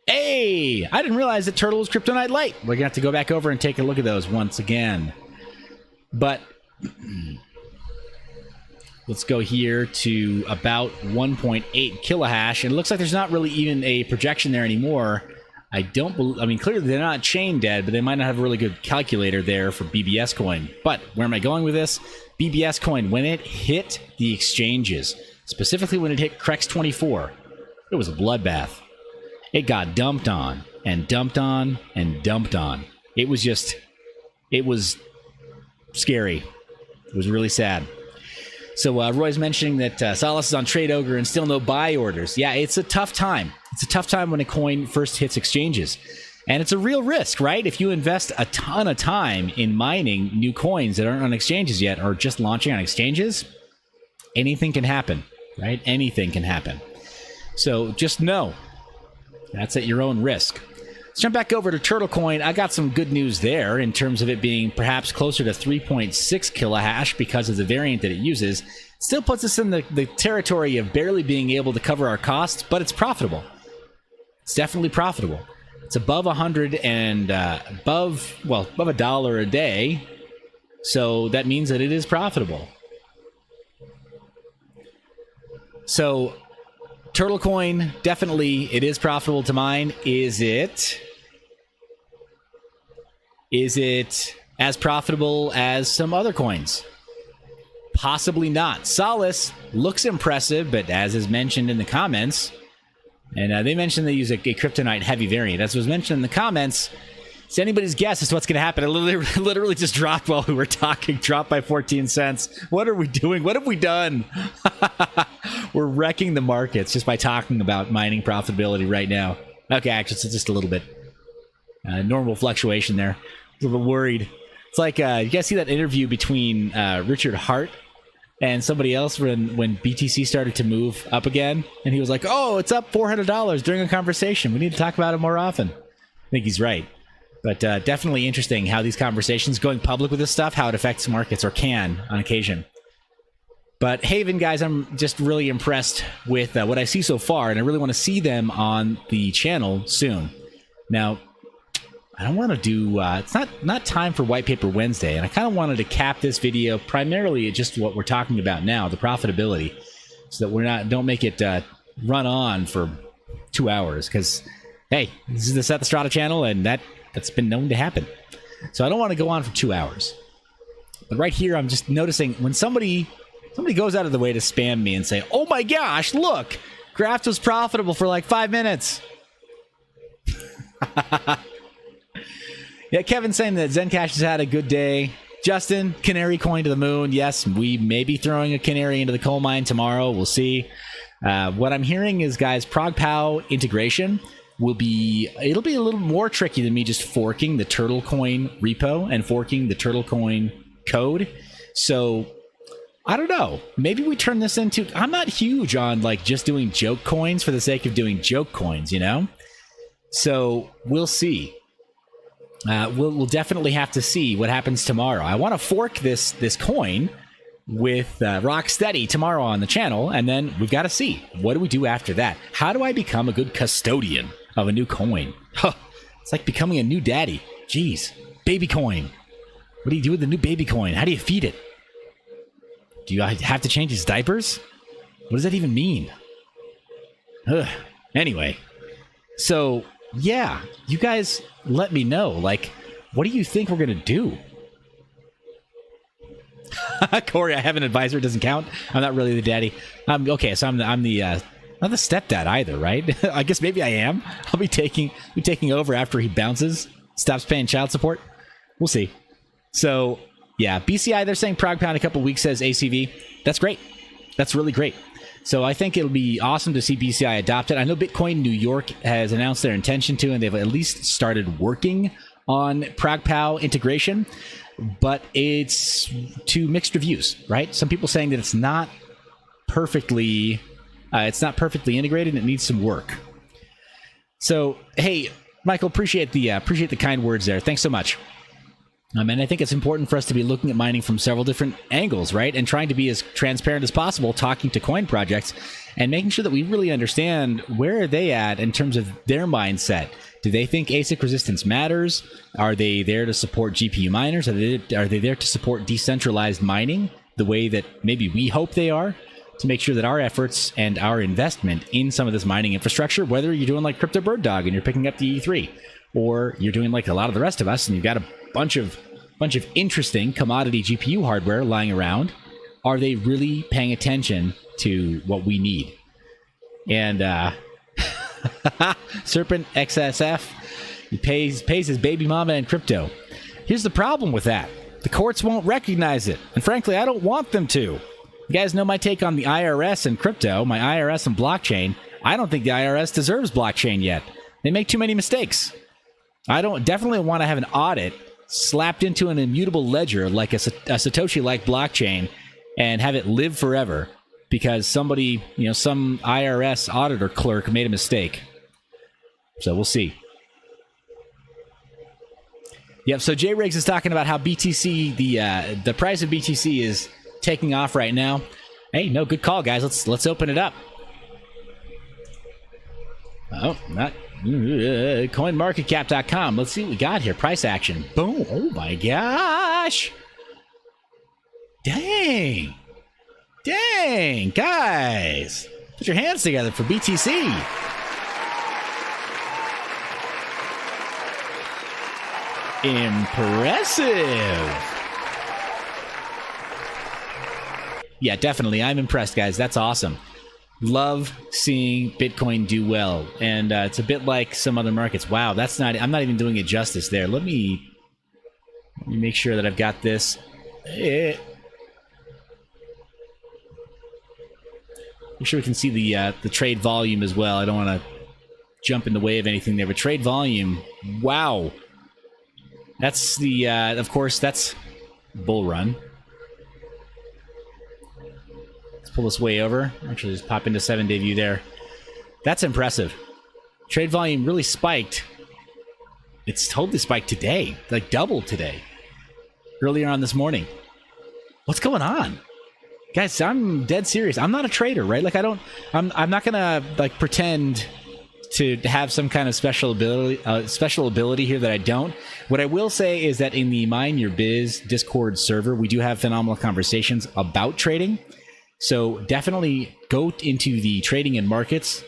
A: Hey, I didn't realize that Turtle was Kryptonite Light. We're going to have to go back over and take a look at those once again. But let's go here to about 1.8 kilohash. And it looks like there's not really even a projection there anymore. I mean, clearly they're not chain dead, but they might not have a really good calculator there for BBS Coin. But where am I going with this? BBS Coin, when it hit the exchanges, specifically when it hit Crex 24, it was a bloodbath. It got dumped on and dumped on and dumped on. It was scary. It was really sad. So Roy's mentioning that Solace is on Trade Ogre and still no buy orders. Yeah, it's a tough time. It's a tough time when a coin first hits exchanges. And it's a real risk, right? If you invest a ton of time in mining new coins that aren't on exchanges yet or just launching on exchanges, anything can happen, right? Anything can happen. So just know that's at your own risk. Let's jump back over to Turtle Coin. I got some good news there in terms of it being perhaps closer to 3.6 kilohash because of the variant that it uses. Still puts us in the territory of barely being able to cover our costs, but it's profitable. It's definitely profitable. It's above 100 and above $1 a day. So that means that it is profitable. So Turtle Coin, definitely it is profitable to mine. Is it as profitable as some other coins? Possibly not. Solace looks impressive, but as is mentioned in the comments, and they mentioned they use a Kryptonite heavy variant. As was mentioned in the comments, it's anybody's guess as to what's going to happen. It literally just dropped while we were talking. Dropped by 14 cents. What are we doing? What have we done? We're wrecking the markets just by talking about mining profitability right now. Okay, actually, it's just a little bit normal fluctuation there. A little bit worried. It's like, you guys see that interview between Richard Hart and somebody else when BTC started to move up again? And he was like, oh, it's up $400 during a conversation. We need to talk about it more often. I think he's right. But definitely interesting how these conversations, going public with this stuff, how it affects markets, or can on occasion. But Haven, guys, I'm just really impressed with what I see so far, and I really want to see them on the channel soon. Now, I don't want to do, it's not time for White Paper Wednesday, and I kind of wanted to cap this video primarily at just what we're talking about now, the profitability, so that don't make it run on for 2 hours, because, hey, this is the Seth Estrada channel, and that's been known to happen. So I don't want to go on for 2 hours. But right here, I'm just noticing when somebody goes out of the way to spam me and say, oh my gosh, look, Graft was profitable for like 5 minutes. Yeah, Kevin saying that Zencash has had a good day. Justin, canary coin to the moon. Yes, we may be throwing a canary into the coal mine tomorrow. We'll see. What I'm hearing is, guys, ProgPow integration it'll be a little more tricky than me just forking the Turtle Coin repo and forking the Turtle Coin code. So I don't know. Maybe we turn this into... I'm not huge on like just doing joke coins for the sake of doing joke coins, you know? So we'll see. We'll definitely have to see what happens tomorrow. I want to fork this coin with Rocksteady tomorrow on the channel, and then we've got to see. What do we do after that? How do I become a good custodian of a new coin? Huh, it's like becoming a new daddy. Jeez. Baby coin. What do you do with the new baby coin? How do you feed it? Do you have to change his diapers? What does that even mean? Ugh. Anyway, so yeah, you guys let me know. Like, what do you think we're gonna do? Corey, I have an advisor. It doesn't count. I'm not really the daddy. Okay, so I'm the not the stepdad either, right? I guess maybe I am. I'll be taking over after he bounces, stops paying child support. We'll see. So yeah, BCI, they're saying ProgPow in a couple weeks, says ACV. That's great. That's really great. So I think it'll be awesome to see BCI adopt it. I know Bitcoin New York has announced their intention to, and they've at least started working on ProgPow integration, but it's to mixed reviews, right? Some people saying that it's not perfectly integrated and it needs some work. So, hey, Michael, appreciate the kind words there. Thanks so much. And I think it's important for us to be looking at mining from several different angles, right? And trying to be as transparent as possible, talking to coin projects and making sure that we really understand where are they at in terms of their mindset. Do they think ASIC resistance matters? Are they there to support GPU miners? Are they there to support decentralized mining the way that maybe we hope they are? To make sure that our efforts and our investment in some of this mining infrastructure, whether you're doing like Crypto Bird Dog and you're picking up the E3, or you're doing like a lot of the rest of us and you've got a bunch of interesting commodity GPU hardware lying around, are they really paying attention to what we need? And Serpent XSF, he pays his baby mama in crypto. Here's the problem with that. The courts won't recognize it. And frankly, I don't want them to. You guys know my take on the IRS and crypto, my IRS and blockchain. I don't think the IRS deserves blockchain yet. They make too many mistakes. I definitely want to have an audit slapped into an immutable ledger like a Satoshi-like blockchain and have it live forever because somebody, some IRS auditor clerk made a mistake. So we'll see. Yep, so J-Riggs is talking about how BTC, the price of BTC is taking off right now. Hey, no, good call, guys. Let's open it up. Oh, not coinmarketcap.com. Let's see what we got here. Price action. Boom. Oh my gosh. Dang, guys. Put your hands together for BTC. Impressive. Yeah, definitely. I'm impressed, guys. That's awesome. Love seeing Bitcoin do well. And it's a bit like some other markets. Wow, I'm not even doing it justice there. Let me make sure that I've got this. Make sure we can see the trade volume as well. I don't want to jump in the way of anything there, but trade volume, wow. That's the, of course, that's bull run. Let's pull this way over. Actually, just pop into 7-day view there. That's impressive. Trade volume really spiked. It's totally spiked today, like doubled today. Earlier on this morning. What's going on? Guys, I'm dead serious. I'm not a trader, right? Like I'm not gonna like pretend to have some kind of special ability here that I don't. What I will say is that in the Mind Your Biz Discord server, we do have phenomenal conversations about trading. So definitely go into the trading and markets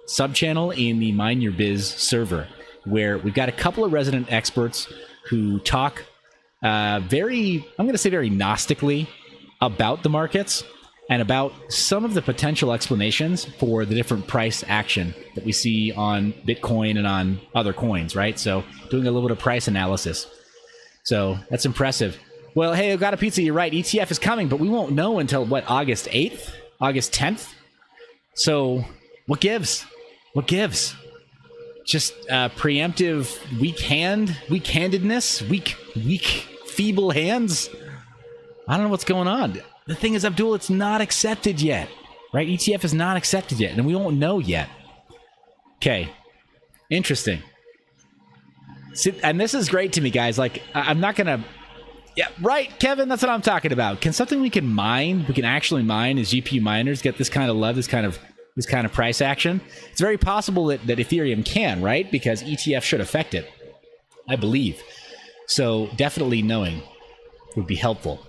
A: sub-channel in the Mind Your Biz server, where we've got a couple of resident experts who talk I'm going to say very gnostically about the markets and about some of the potential explanations for the different price action that we see on Bitcoin and on other coins, right? So doing a little bit of price analysis. So that's impressive. Well, hey, I've got a pizza. You're right. ETF is coming, but we won't know until, what, August 8th? August 10th? So what gives? What gives? Just preemptive weak-handedness? Weak, feeble hands? I don't know what's going on. The thing is, Abdul, it's not accepted yet, right? ETF is not accepted yet, and we won't know yet. Okay. Interesting. See, and this is great to me, guys. Like, I'm not going to... Yeah, right, Kevin, that's what I'm talking about. Can something we can actually mine as GPU miners get this kind of love, this kind of price action? It's very possible that Ethereum can, right? Because ETF should affect it, I believe. So definitely knowing would be helpful.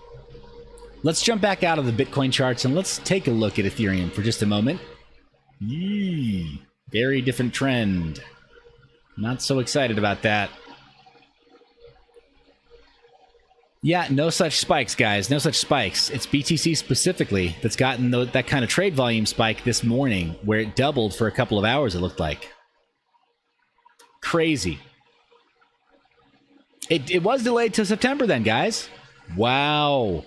A: Let's jump back out of the Bitcoin charts and let's take a look at Ethereum for just a moment. Very different trend. Not so excited about that. Yeah, no such spikes, guys. No such spikes. It's BTC specifically that's gotten that kind of trade volume spike this morning, where it doubled for a couple of hours, it looked like. Crazy. It was delayed to September then, guys. Wow.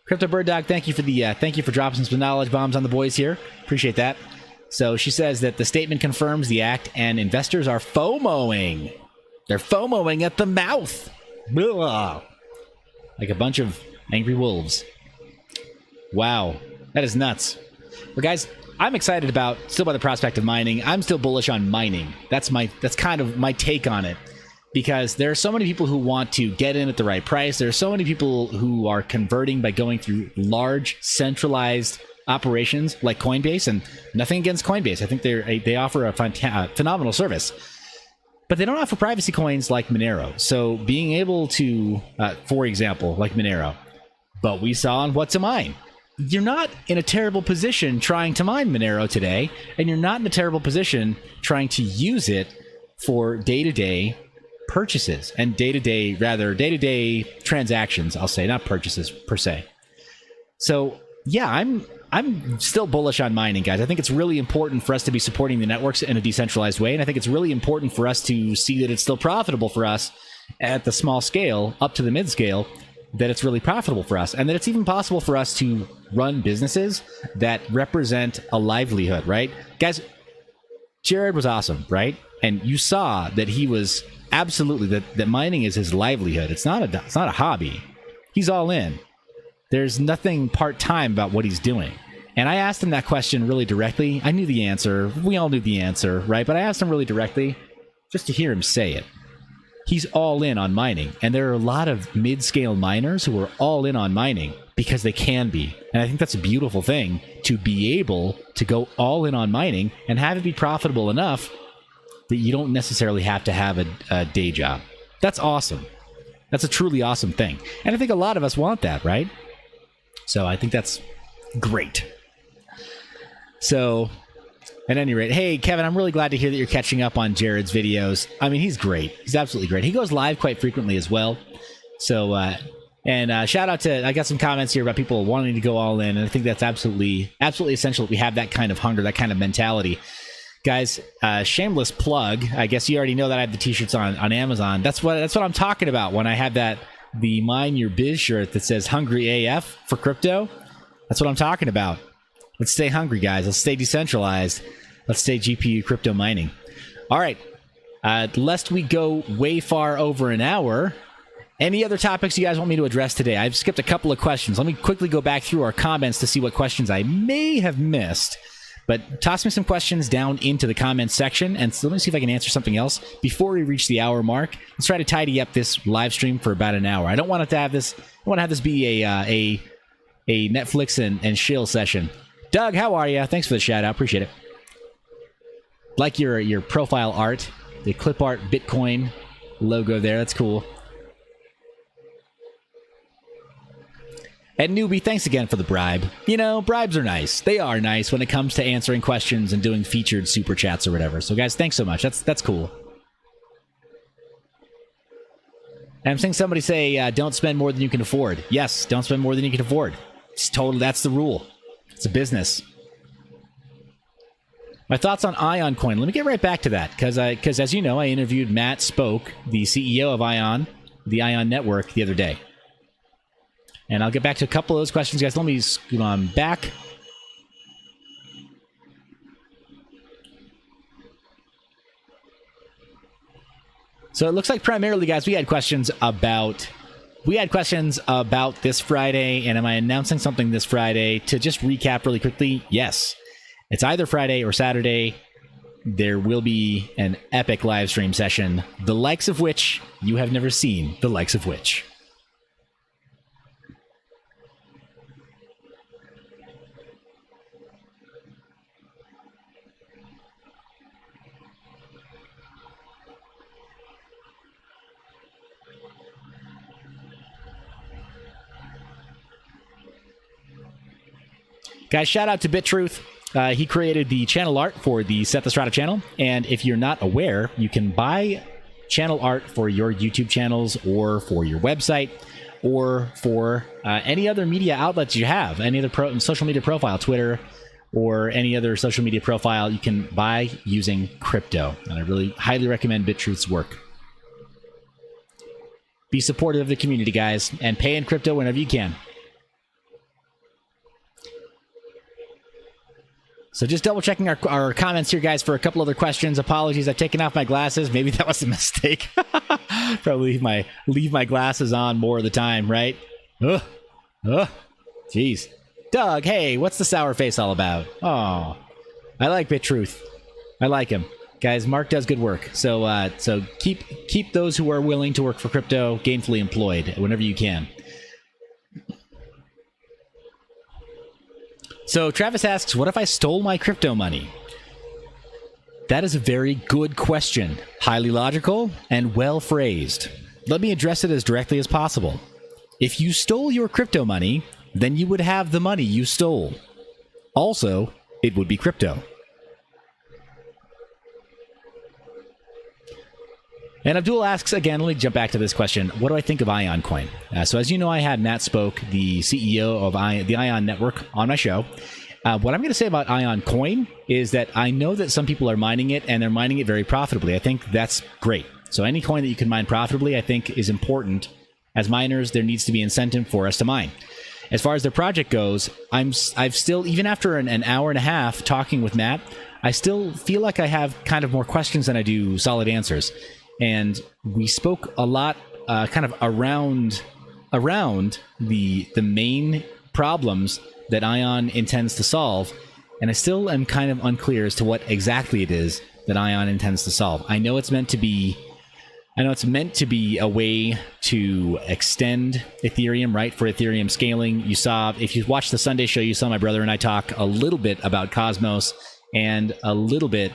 A: Crypto Bird Dog, thank you for dropping some knowledge bombs on the boys here. Appreciate that. So she says that the statement confirms the act and investors are FOMOing. They're FOMOing at the mouth. Blah. Like a bunch of angry wolves. Wow. That is nuts. Well, guys, I'm excited about the prospect of mining. I'm still bullish on mining. That's kind of my take on it. Because there are so many people who want to get in at the right price. There are so many people who are converting by going through large, centralized operations like Coinbase. And nothing against Coinbase. I think they offer a phenomenal service. But they don't offer privacy coins like Monero. So being able to, for example, like Monero, but we saw on What to Mine. You're not in a terrible position trying to mine Monero today. And you're not in a terrible position trying to use it for day-to-day purchases and day-to-day transactions, I'll say, not purchases per se. So yeah, I'm still bullish on mining, guys. I think it's really important for us to be supporting the networks in a decentralized way, and I think it's really important for us to see that it's still profitable for us at the small scale up to the mid scale, that it's really profitable for us, and that it's even possible for us to run businesses that represent a livelihood, right? Guys, Jared was awesome, right? And you saw that he was absolutely that mining is his livelihood. It's not a hobby. He's all in. There's nothing part-time about what he's doing. And I asked him that question really directly. I knew the answer. We all knew the answer, right? But I asked him really directly just to hear him say it. He's all in on mining. And there are a lot of mid-scale miners who are all in on mining because they can be. And I think that's a beautiful thing, to be able to go all in on mining and have it be profitable enough that you don't necessarily have to have a day job. That's awesome. That's a truly awesome thing. And I think a lot of us want that, right? So I think that's great. So at any rate, hey, Kevin, I'm really glad to hear that you're catching up on Jared's videos. I mean, he's great. He's absolutely great. He goes live quite frequently as well. So, shout out to, I got some comments here about people wanting to go all in. And I think that's absolutely essential that we have that kind of hunger, that kind of mentality. Guys, shameless plug. I guess you already know that I have the t-shirts on Amazon. That's what I'm talking about when I have the Mind Your Biz shirt that says Hungry AF for crypto. That's what I'm talking about. Let's stay hungry, guys. Let's stay decentralized. Let's stay GPU crypto mining. All right. Lest we go way far over an hour, Any other topics you guys want me to address today? I've skipped a couple of questions. Let me quickly go back through our comments to see what questions I may have missed. But toss me some questions down into the comments section, and so let me see if I can answer something else before we reach the hour mark. Let's try to tidy up this live stream for about an hour. I don't want it to have this. I want to have this be a Netflix and chill session. Doug, how are you? Thanks for the shout out. Appreciate it. Like your profile art, the clip art Bitcoin logo there. That's cool. And Newbie, thanks again for the bribe. You know, bribes are nice. They are nice when it comes to answering questions and doing featured super chats or whatever. So guys, thanks so much. That's cool. And I'm seeing somebody say, don't spend more than you can afford. Yes, don't spend more than you can afford. It's totally, that's the rule. It's a business. My thoughts on Ion Coin. Let me get right back to that, because as you know, I interviewed Matt Spoke, the CEO of Ion, the Ion Network, the other day. And I'll get back to a couple of those questions, guys. Let me scoot on back. So it looks like primarily, guys, we had questions about this Friday, and am I announcing something this Friday? To just recap really quickly, yes. It's either Friday or Saturday. There will be an epic live stream session, the likes of which you have never seen, the likes of which. Guys, shout out to BitTruth. He created the channel art for the Seth Estrada channel. And if you're not aware, you can buy channel art for your YouTube channels or for your website or for any other media outlets you have, any other social media profile, Twitter or any other social media profile you can buy using crypto. And I really highly recommend BitTruth's work. Be supportive of the community, guys, and pay in crypto whenever you can. So just double-checking our comments here, guys, for a couple other questions. Apologies, I've taken off my glasses. Maybe that was a mistake. Probably leave my glasses on more of the time, right? Jeez. Doug, hey, what's the sour face all about? Oh, I like BitTruth. I like him. Guys, Mark does good work. So keep those who are willing to work for crypto gainfully employed whenever you can. So Travis asks, what if I stole my crypto money? That is a very good question. Highly logical and well phrased. Let me address it as directly as possible. If you stole your crypto money, then you would have the money you stole. Also, it would be crypto. And Abdul asks, again, let me jump back to this question. What do I think of Ion Coin? So as you know, I had Matt Spoke, the CEO of the Ion Network, on my show. What I'm going to say about Ion Coin is that I know that some people are mining it, and they're mining it very profitably. I think that's great. So any coin that you can mine profitably, I think, is important. As miners, there needs to be incentive for us to mine. As far as their project goes, I've still, even after an hour and a half talking with Matt, I still feel like I have kind of more questions than I do solid answers. And we spoke a lot kind of around the main problems that Ion intends to solve. And I still am kind of unclear as to what exactly it is that Ion intends to solve. I know it's meant to be a way to extend Ethereum, right, for Ethereum scaling. You saw, if you watched the Sunday show, you saw my brother and I talk a little bit about Cosmos and a little bit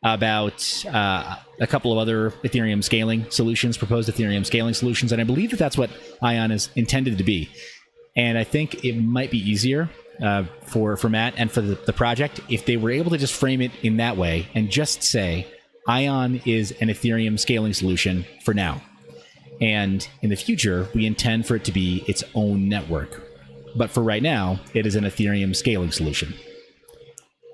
A: about a couple of other Ethereum scaling solutions, proposed Ethereum scaling solutions, and I believe that that's what Ion is intended to be. And I think it might be easier for Matt and for the project if they were able to just frame it in that way and just say, Ion is an Ethereum scaling solution for now. And in the future, we intend for it to be its own network. But for right now, it is an Ethereum scaling solution.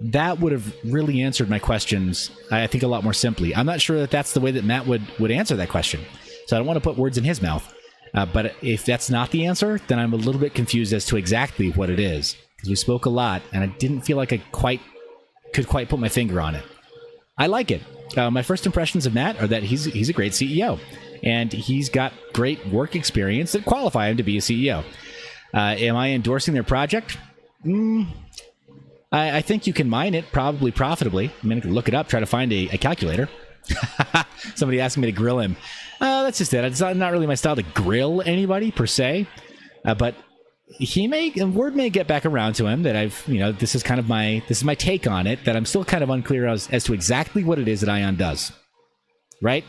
A: That would have really answered my questions, I think, a lot more simply. I'm not sure that that's the way that Matt would answer that question. So I don't want to put words in his mouth. But if that's not the answer, then I'm a little bit confused as to exactly what it is. Because we spoke a lot, and I didn't feel like I could quite put my finger on it. I like it. My first impressions of Matt are that he's a great CEO. and he's got great work experience that qualify him to be a CEO. Am I endorsing their project? I think you can mine it probably profitably. I mean, I can look it up, try to find a calculator. Somebody asked me to grill him. That's just it. It's not really my style to grill anybody per se, but word may get back around to him that this is kind of my take on it, that I'm still kind of unclear as to exactly what it is that Ion does. Right?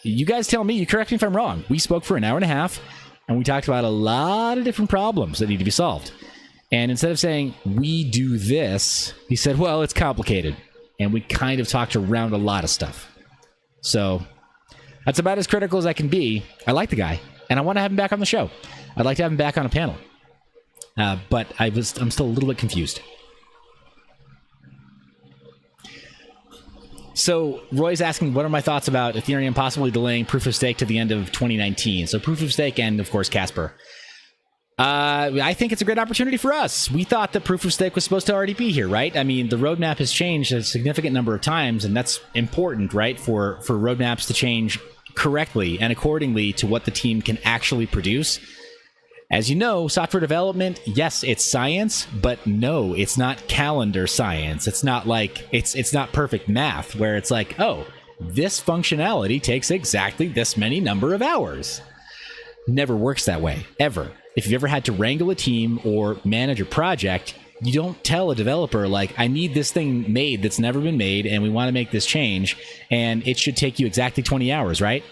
A: You guys tell me. You correct me if I'm wrong. We spoke for an hour and a half, and we talked about a lot of different problems that need to be solved. And instead of saying, we do this, he said, well, it's complicated. And we kind of talked around a lot of stuff. So that's about as critical as I can be. I like the guy, and I want to have him back on the show. I'd like to have him back on a panel. But I'm still a little bit confused. So Roy's asking, what are my thoughts about Ethereum possibly delaying proof of stake to the end of 2019? So proof of stake and, of course, Casper. I think it's a great opportunity for us. We thought that proof of stake was supposed to already be here, right? I mean, the roadmap has changed a significant number of times, and that's important, right? For roadmaps to change correctly and accordingly to what the team can actually produce. As you know, software development, yes, it's science, but no, it's not calendar science. It's not like, it's not perfect math where it's like, oh, this functionality takes exactly this many number of hours. Never works that way, ever. If you've ever had to wrangle a team or manage a project, you don't tell a developer, like, I need this thing made that's never been made, and we want to make this change, and it should take you exactly 20 hours, right?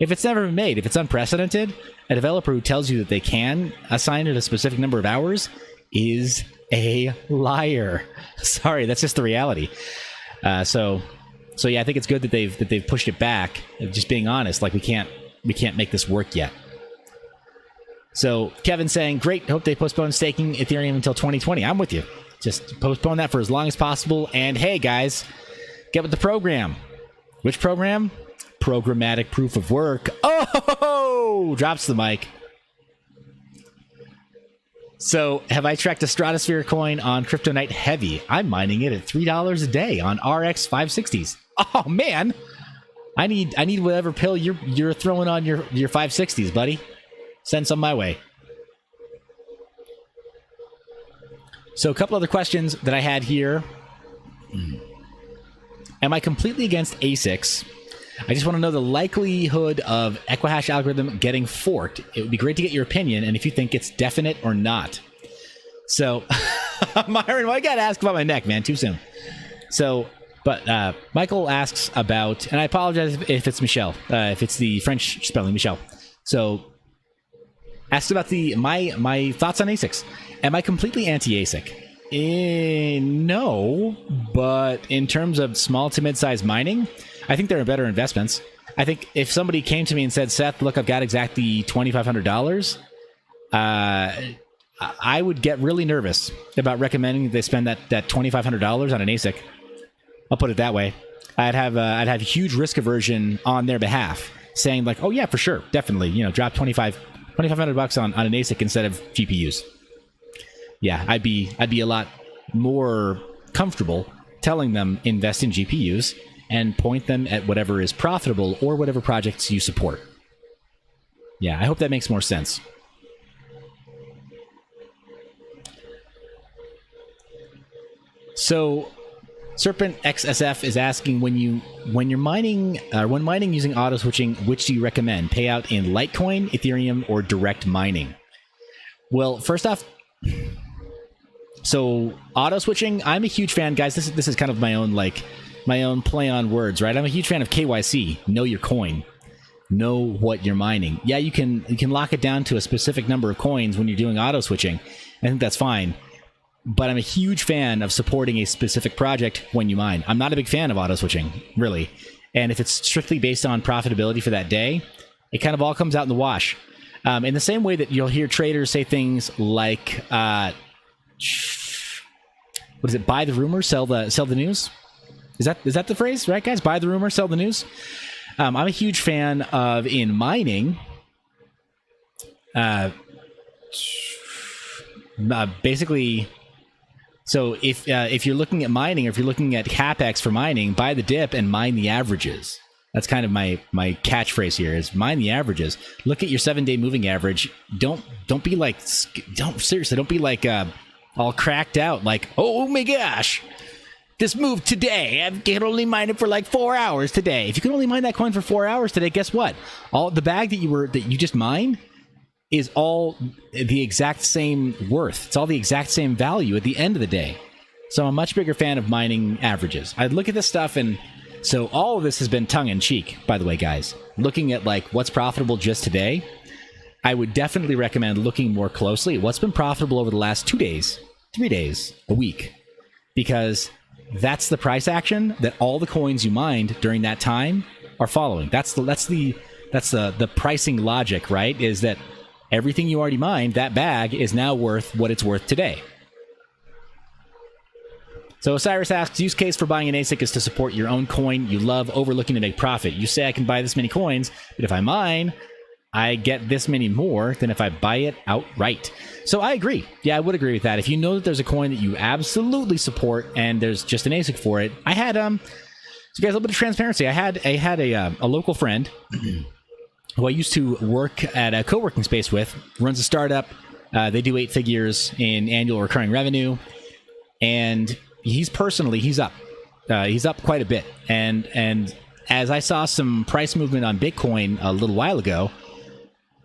A: If it's never been made, if it's unprecedented, a developer who tells you that they can assign it a specific number of hours is a liar. Sorry, that's just the reality. So yeah, I think it's good that they've pushed it back. Just being honest, like we can't make this work yet. So Kevin saying, great, hope they postpone staking Ethereum until 2020. I'm with you. Just postpone that for as long as possible. And hey, guys, get with the program. Which program? Programmatic proof of work. Oh, drops the mic. So have I tracked a Stratosphere coin on Crypto Night Heavy? I'm mining it at $3 a day on RX 560s. Oh, man. I need whatever pill you're throwing on your 560s, buddy. Send some my way. So a couple other questions that I had here. Am I completely against ASICs? I just want to know the likelihood of Equihash algorithm getting forked. It would be great to get your opinion and if you think it's definite or not. So, Myron, why you got to ask about my neck, man? Too soon. So, but Michael asks about, and I apologize if it's Michelle, if it's the French spelling, Michelle. So, asked about my thoughts on ASICs. Am I completely anti-ASIC? No, but in terms of small to mid-sized mining, I think there are better investments. I think if somebody came to me and said, Seth, look, I've got exactly $2,500, I would get really nervous about recommending that they spend that $2,500 on an ASIC. I'll put it that way. I'd have huge risk aversion on their behalf, saying like, oh yeah, for sure, definitely, drop $2,500 on an ASIC instead of GPUs. Yeah, I'd be a lot more comfortable telling them invest in GPUs and point them at whatever is profitable or whatever projects you support. Yeah, I hope that makes more sense. So, Serpent XSF is asking, when you're mining using auto switching, which do you recommend? Payout in Litecoin, Ethereum, or direct mining? Well, first off, so auto switching, I'm a huge fan, guys. This is kind of my own play on words, right? I'm a huge fan of KYC. Know your coin. Know what you're mining. Yeah, you can lock it down to a specific number of coins when you're doing auto switching. I think that's fine. But I'm a huge fan of supporting a specific project when you mine. I'm not a big fan of auto switching, really. And if it's strictly based on profitability for that day, it kind of all comes out in the wash. In the same way that you'll hear traders say things like, what is it? Buy the rumor, sell the news. Is that the phrase, right, guys? Buy the rumor, sell the news. I'm a huge fan of, in mining, basically. So if you're looking at mining, or if you're looking at CapEx for mining, buy the dip and mine the averages. That's kind of my catchphrase here is mind the averages. Look at your 7-day moving average. Don't be like all cracked out like, oh my gosh, this move today, I can only mine it for like 4 hours today. If you can only mine that coin for 4 hours today, guess what? All the bag that you just mined is all the exact same worth. It's all the exact same value at the end of the day. So I'm a much bigger fan of mining averages. I look at this stuff, and so all of this has been tongue-in-cheek, by the way, guys. Looking at like what's profitable just today, I would definitely recommend looking more closely at what's been profitable over the last 2 days, 3 days, a week, because that's the price action that all the coins you mined during that time are following. That's the pricing logic, right? Is that everything you already mined, that bag is now worth what it's worth today. So Osiris asks, use case for buying an ASIC is to support your own coin you love overlooking to make profit. You say I can buy this many coins, but if I mine, I get this many more than if I buy it outright. So I agree. Yeah, I would agree with that. If you know that there's a coin that you absolutely support and there's just an ASIC for it. I had, so guys, a little bit of transparency. I had a local friend who I used to work at a co-working space with, runs a startup. They do 8 figures in annual recurring revenue. And he's up. He's up quite a bit. And as I saw some price movement on Bitcoin a little while ago,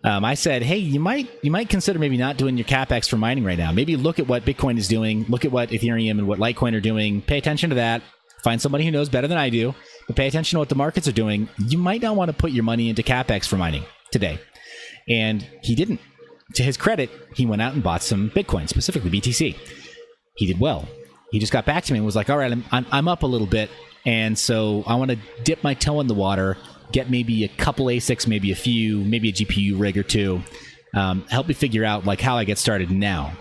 A: I said, hey, you might consider maybe not doing your CapEx for mining right now. Maybe look at what Bitcoin is doing, look at what Ethereum and what Litecoin are doing, pay attention to that, find somebody who knows better than I do, but pay attention to what the markets are doing. You might not want to put your money into CapEx for mining today. And he didn't. To his credit, he went out and bought some Bitcoin, specifically BTC. He did well. He just got back to me and was like, all right, I'm up a little bit, and so I want to dip my toe in the water, get maybe a couple ASICs, maybe a few, maybe a GPU rig or two, help me figure out like how I get started now.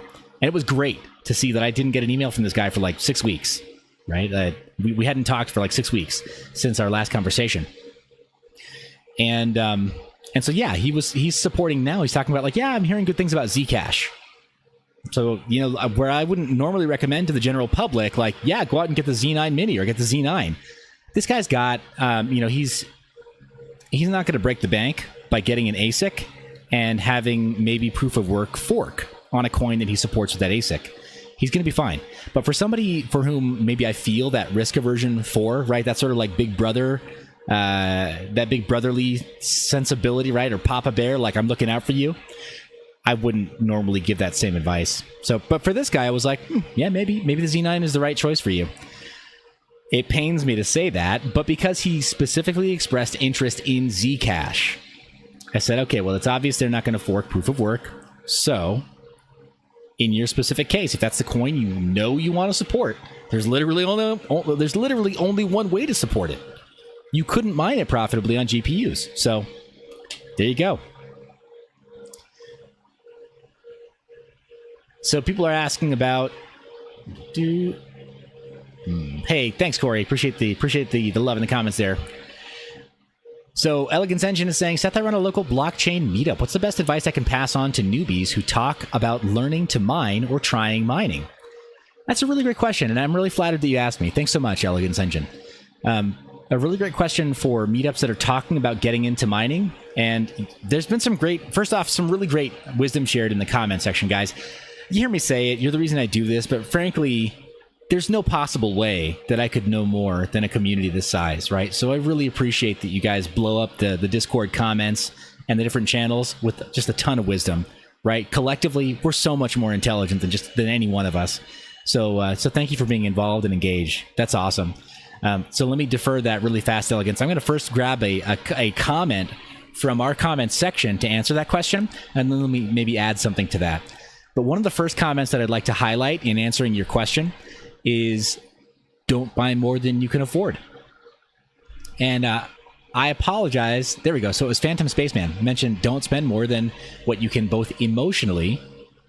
A: And it was great to see that I didn't get an email from this guy for like 6 weeks, right? We hadn't talked for like 6 weeks since our last conversation. And so, yeah, he's supporting now. He's talking about like, yeah, I'm hearing good things about Zcash. So, you know, where I wouldn't normally recommend to the general public, like, yeah, go out and get the Z9 Mini or get the Z9. This guy's got, he's not going to break the bank by getting an ASIC and having maybe proof of work fork on a coin that he supports with that ASIC. He's going to be fine. But for somebody for whom maybe I feel that risk aversion for, right, that sort of like big brother, that big brotherly sensibility, right, or Papa Bear, like I'm looking out for you, I wouldn't normally give that same advice. So, but for this guy, I was like, yeah, maybe the Z9 is the right choice for you. It pains me to say that, but because he specifically expressed interest in Zcash, I said, okay, well, it's obvious they're not going to fork proof of work. So, in your specific case, if that's the coin you know you want to support, there's literally only one way to support it. You couldn't mine it profitably on GPUs. So, there you go. So people are asking about Hey, thanks, Corey. Appreciate the love in the comments there. So Elegance Engine is saying, Seth, I run a local blockchain meetup. What's the best advice I can pass on to newbies who talk about learning to mine or trying mining? That's a really great question, and I'm really flattered that you asked me. Thanks so much, Elegance Engine. A really great question for meetups that are talking about getting into mining. And there's been some really great wisdom shared in the comment section, guys. You hear me say it, you're the reason I do this, but frankly, there's no possible way that I could know more than a community this size, right? So I really appreciate that you guys blow up the Discord comments and the different channels with just a ton of wisdom, right? Collectively, we're so much more intelligent than any one of us. So thank you for being involved and engaged. That's awesome. So let me defer that really fast, Elegance. I'm going to first grab a comment from our comments section to answer that question, and then let me maybe add something to that. But one of the first comments that I'd like to highlight in answering your question is don't buy more than you can afford. And I apologize. There we go. So it was Phantom Spaceman mentioned don't spend more than what you can both emotionally,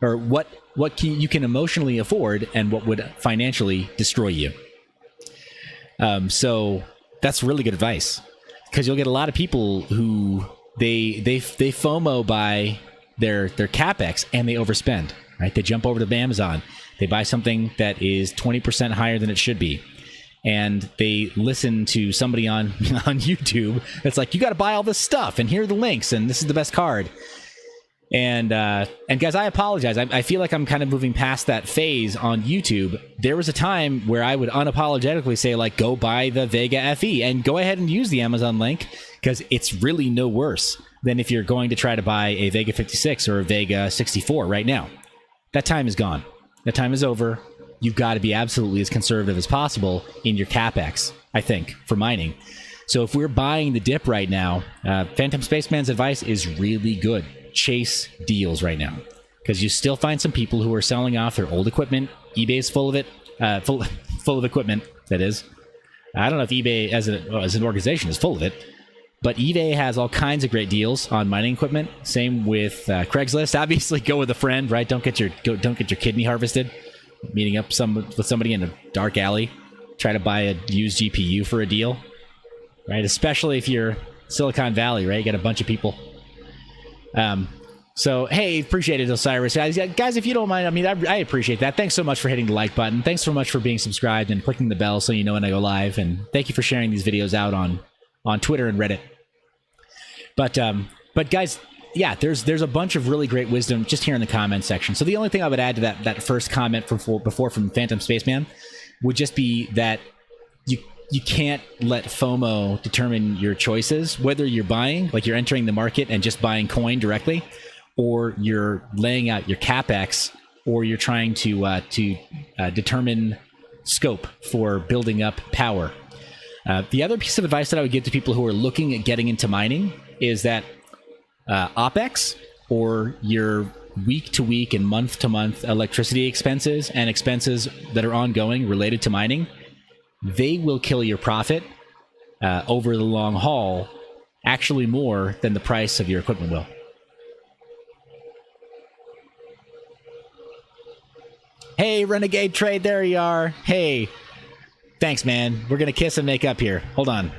A: or what you can emotionally afford and what would financially destroy you. So that's really good advice, because you'll get a lot of people who they FOMO buy their CapEx and they overspend, right? They jump over to Amazon. They buy something that is 20% higher than it should be. and they listen to somebody on on YouTube that's like, you got to buy all this stuff, and here are the links, and this is the best card. And guys, I apologize. I feel like I'm kind of moving past that phase on YouTube. There was a time where I would unapologetically say, like, go buy the Vega FE and go ahead and use the Amazon link, because it's really no worse than if you're going to try to buy a Vega 56 or a Vega 64 right now. That time is gone. That time is over. You've got to be absolutely as conservative as possible in your CapEx, I think, for mining. So if we're buying the dip right now, Phantom Spaceman's advice is really good. Chase deals right now, because you still find some people who are selling off their old equipment. eBay's full of it, full of equipment, that is. I don't know if eBay as an organization is full of it, but eBay has all kinds of great deals on mining equipment. Same with Craigslist. Obviously, go with a friend, right? Don't get your kidney harvested. Meeting up with somebody in a dark alley, try to buy a used GPU for a deal, right? Especially if you're Silicon Valley, right? You got a bunch of people. So, hey, appreciate it, Osiris. Guys, if you don't mind, I mean, I appreciate that. Thanks so much for hitting the like button. Thanks so much for being subscribed and clicking the bell so you know when I go live. And thank you for sharing these videos out on Twitter and Reddit. But guys, yeah, there's a bunch of really great wisdom just here in the comments section. So the only thing I would add to that first comment before from Phantom Spaceman would just be that you can't let FOMO determine your choices, whether you're buying, like you're entering the market and just buying coin directly, or you're laying out your CapEx, or you're trying to determine scope for building up power. The other piece of advice that I would give to people who are looking at getting into mining is that OPEX, or your week-to-week and month-to-month electricity expenses and expenses that are ongoing related to mining, they will kill your profit over the long haul, actually more than the price of your equipment will. Hey, Renegade Trade, there you are. Hey, thanks, man. We're going to kiss and make up here. Hold on.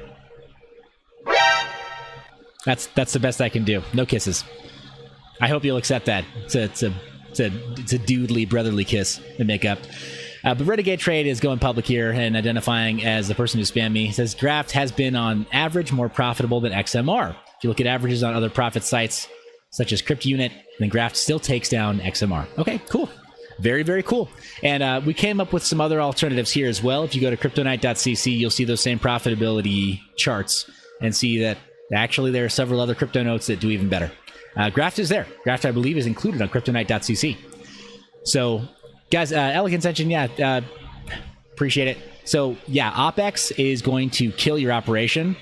A: That's the best I can do. No kisses. I hope you'll accept that. It's a dudely, brotherly kiss and make up. But Renegade Trade is going public here and identifying as the person who spammed me. It says Graft has been on average more profitable than XMR. If you look at averages on other profit sites such as CryptUnit, then Graft still takes down XMR. Okay, cool. Very, very cool. And we came up with some other alternatives here as well. If you go to cryptonite.cc, you'll see those same profitability charts and see that actually there are several other crypto notes that do even better. Graft is there. Graft, I believe, is included on cryptonite.cc. So, guys, Elegant Ascension, yeah, appreciate it. So, yeah, OPEX is going to kill your operation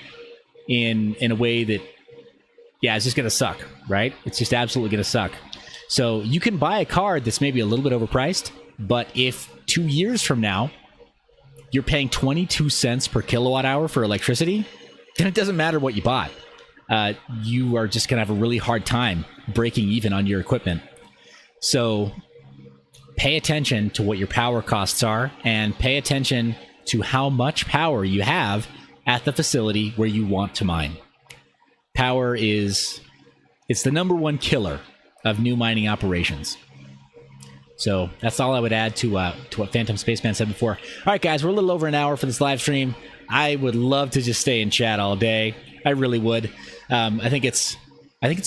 A: in a way that, yeah, it's just going to suck, right? It's just absolutely going to suck. So you can buy a card that's maybe a little bit overpriced, but if 2 years from now you're paying 22 cents per kilowatt hour for electricity, then it doesn't matter what you bought. You are just going to have a really hard time breaking even on your equipment. So pay attention to what your power costs are, and pay attention to how much power you have at the facility where you want to mine. Power it's the number one killer of new mining operations. So that's all I would add to what Phantom Spaceman said before. All right, guys, we're a little over an hour for this live stream. I would love to just stay in chat all day. I really would. I think it's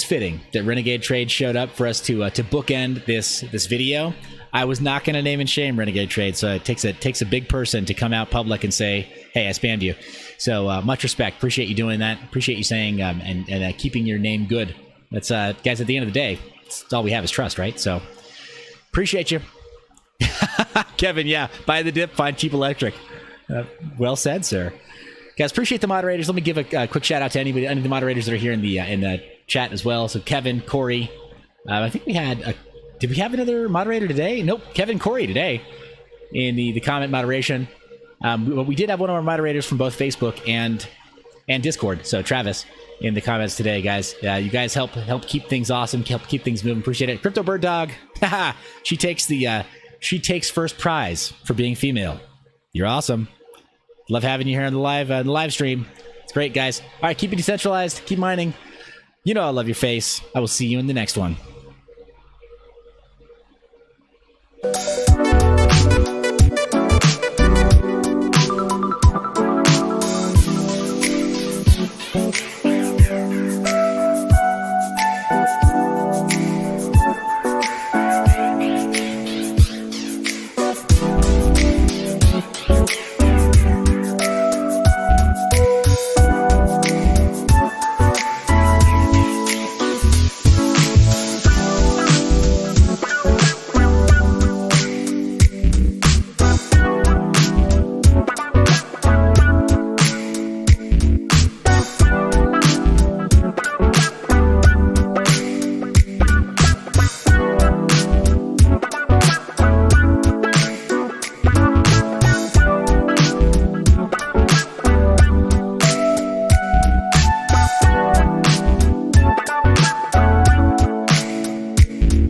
A: fitting that Renegade Trade showed up for us to bookend this video. I was not going to name and shame Renegade Trade, so it takes a big person to come out public and say, "Hey, I spammed you." So much respect. Appreciate you doing that. Appreciate you saying and keeping your name good. That's guys. At the end of the day, it's all we have is trust, right? So appreciate you. Kevin, yeah, buy the dip, find cheap electric. Well said, sir. Guys, appreciate the moderators. Let me give a quick shout out to any of the moderators that are here in the chat as well. So Kevin, Corey, I think we had did we have another moderator today? Nope, Kevin, Corey today in the comment moderation. But we did have one of our moderators from both Facebook and Discord. So Travis in the comments today, guys. You guys help keep things awesome, help keep things moving. Appreciate it. Crypto Bird Dog, she takes first prize for being female. You're awesome. Love having you here on the live stream. It's great, guys. All right, keep it decentralized, keep mining. You know I love your face. I will see you in the next one.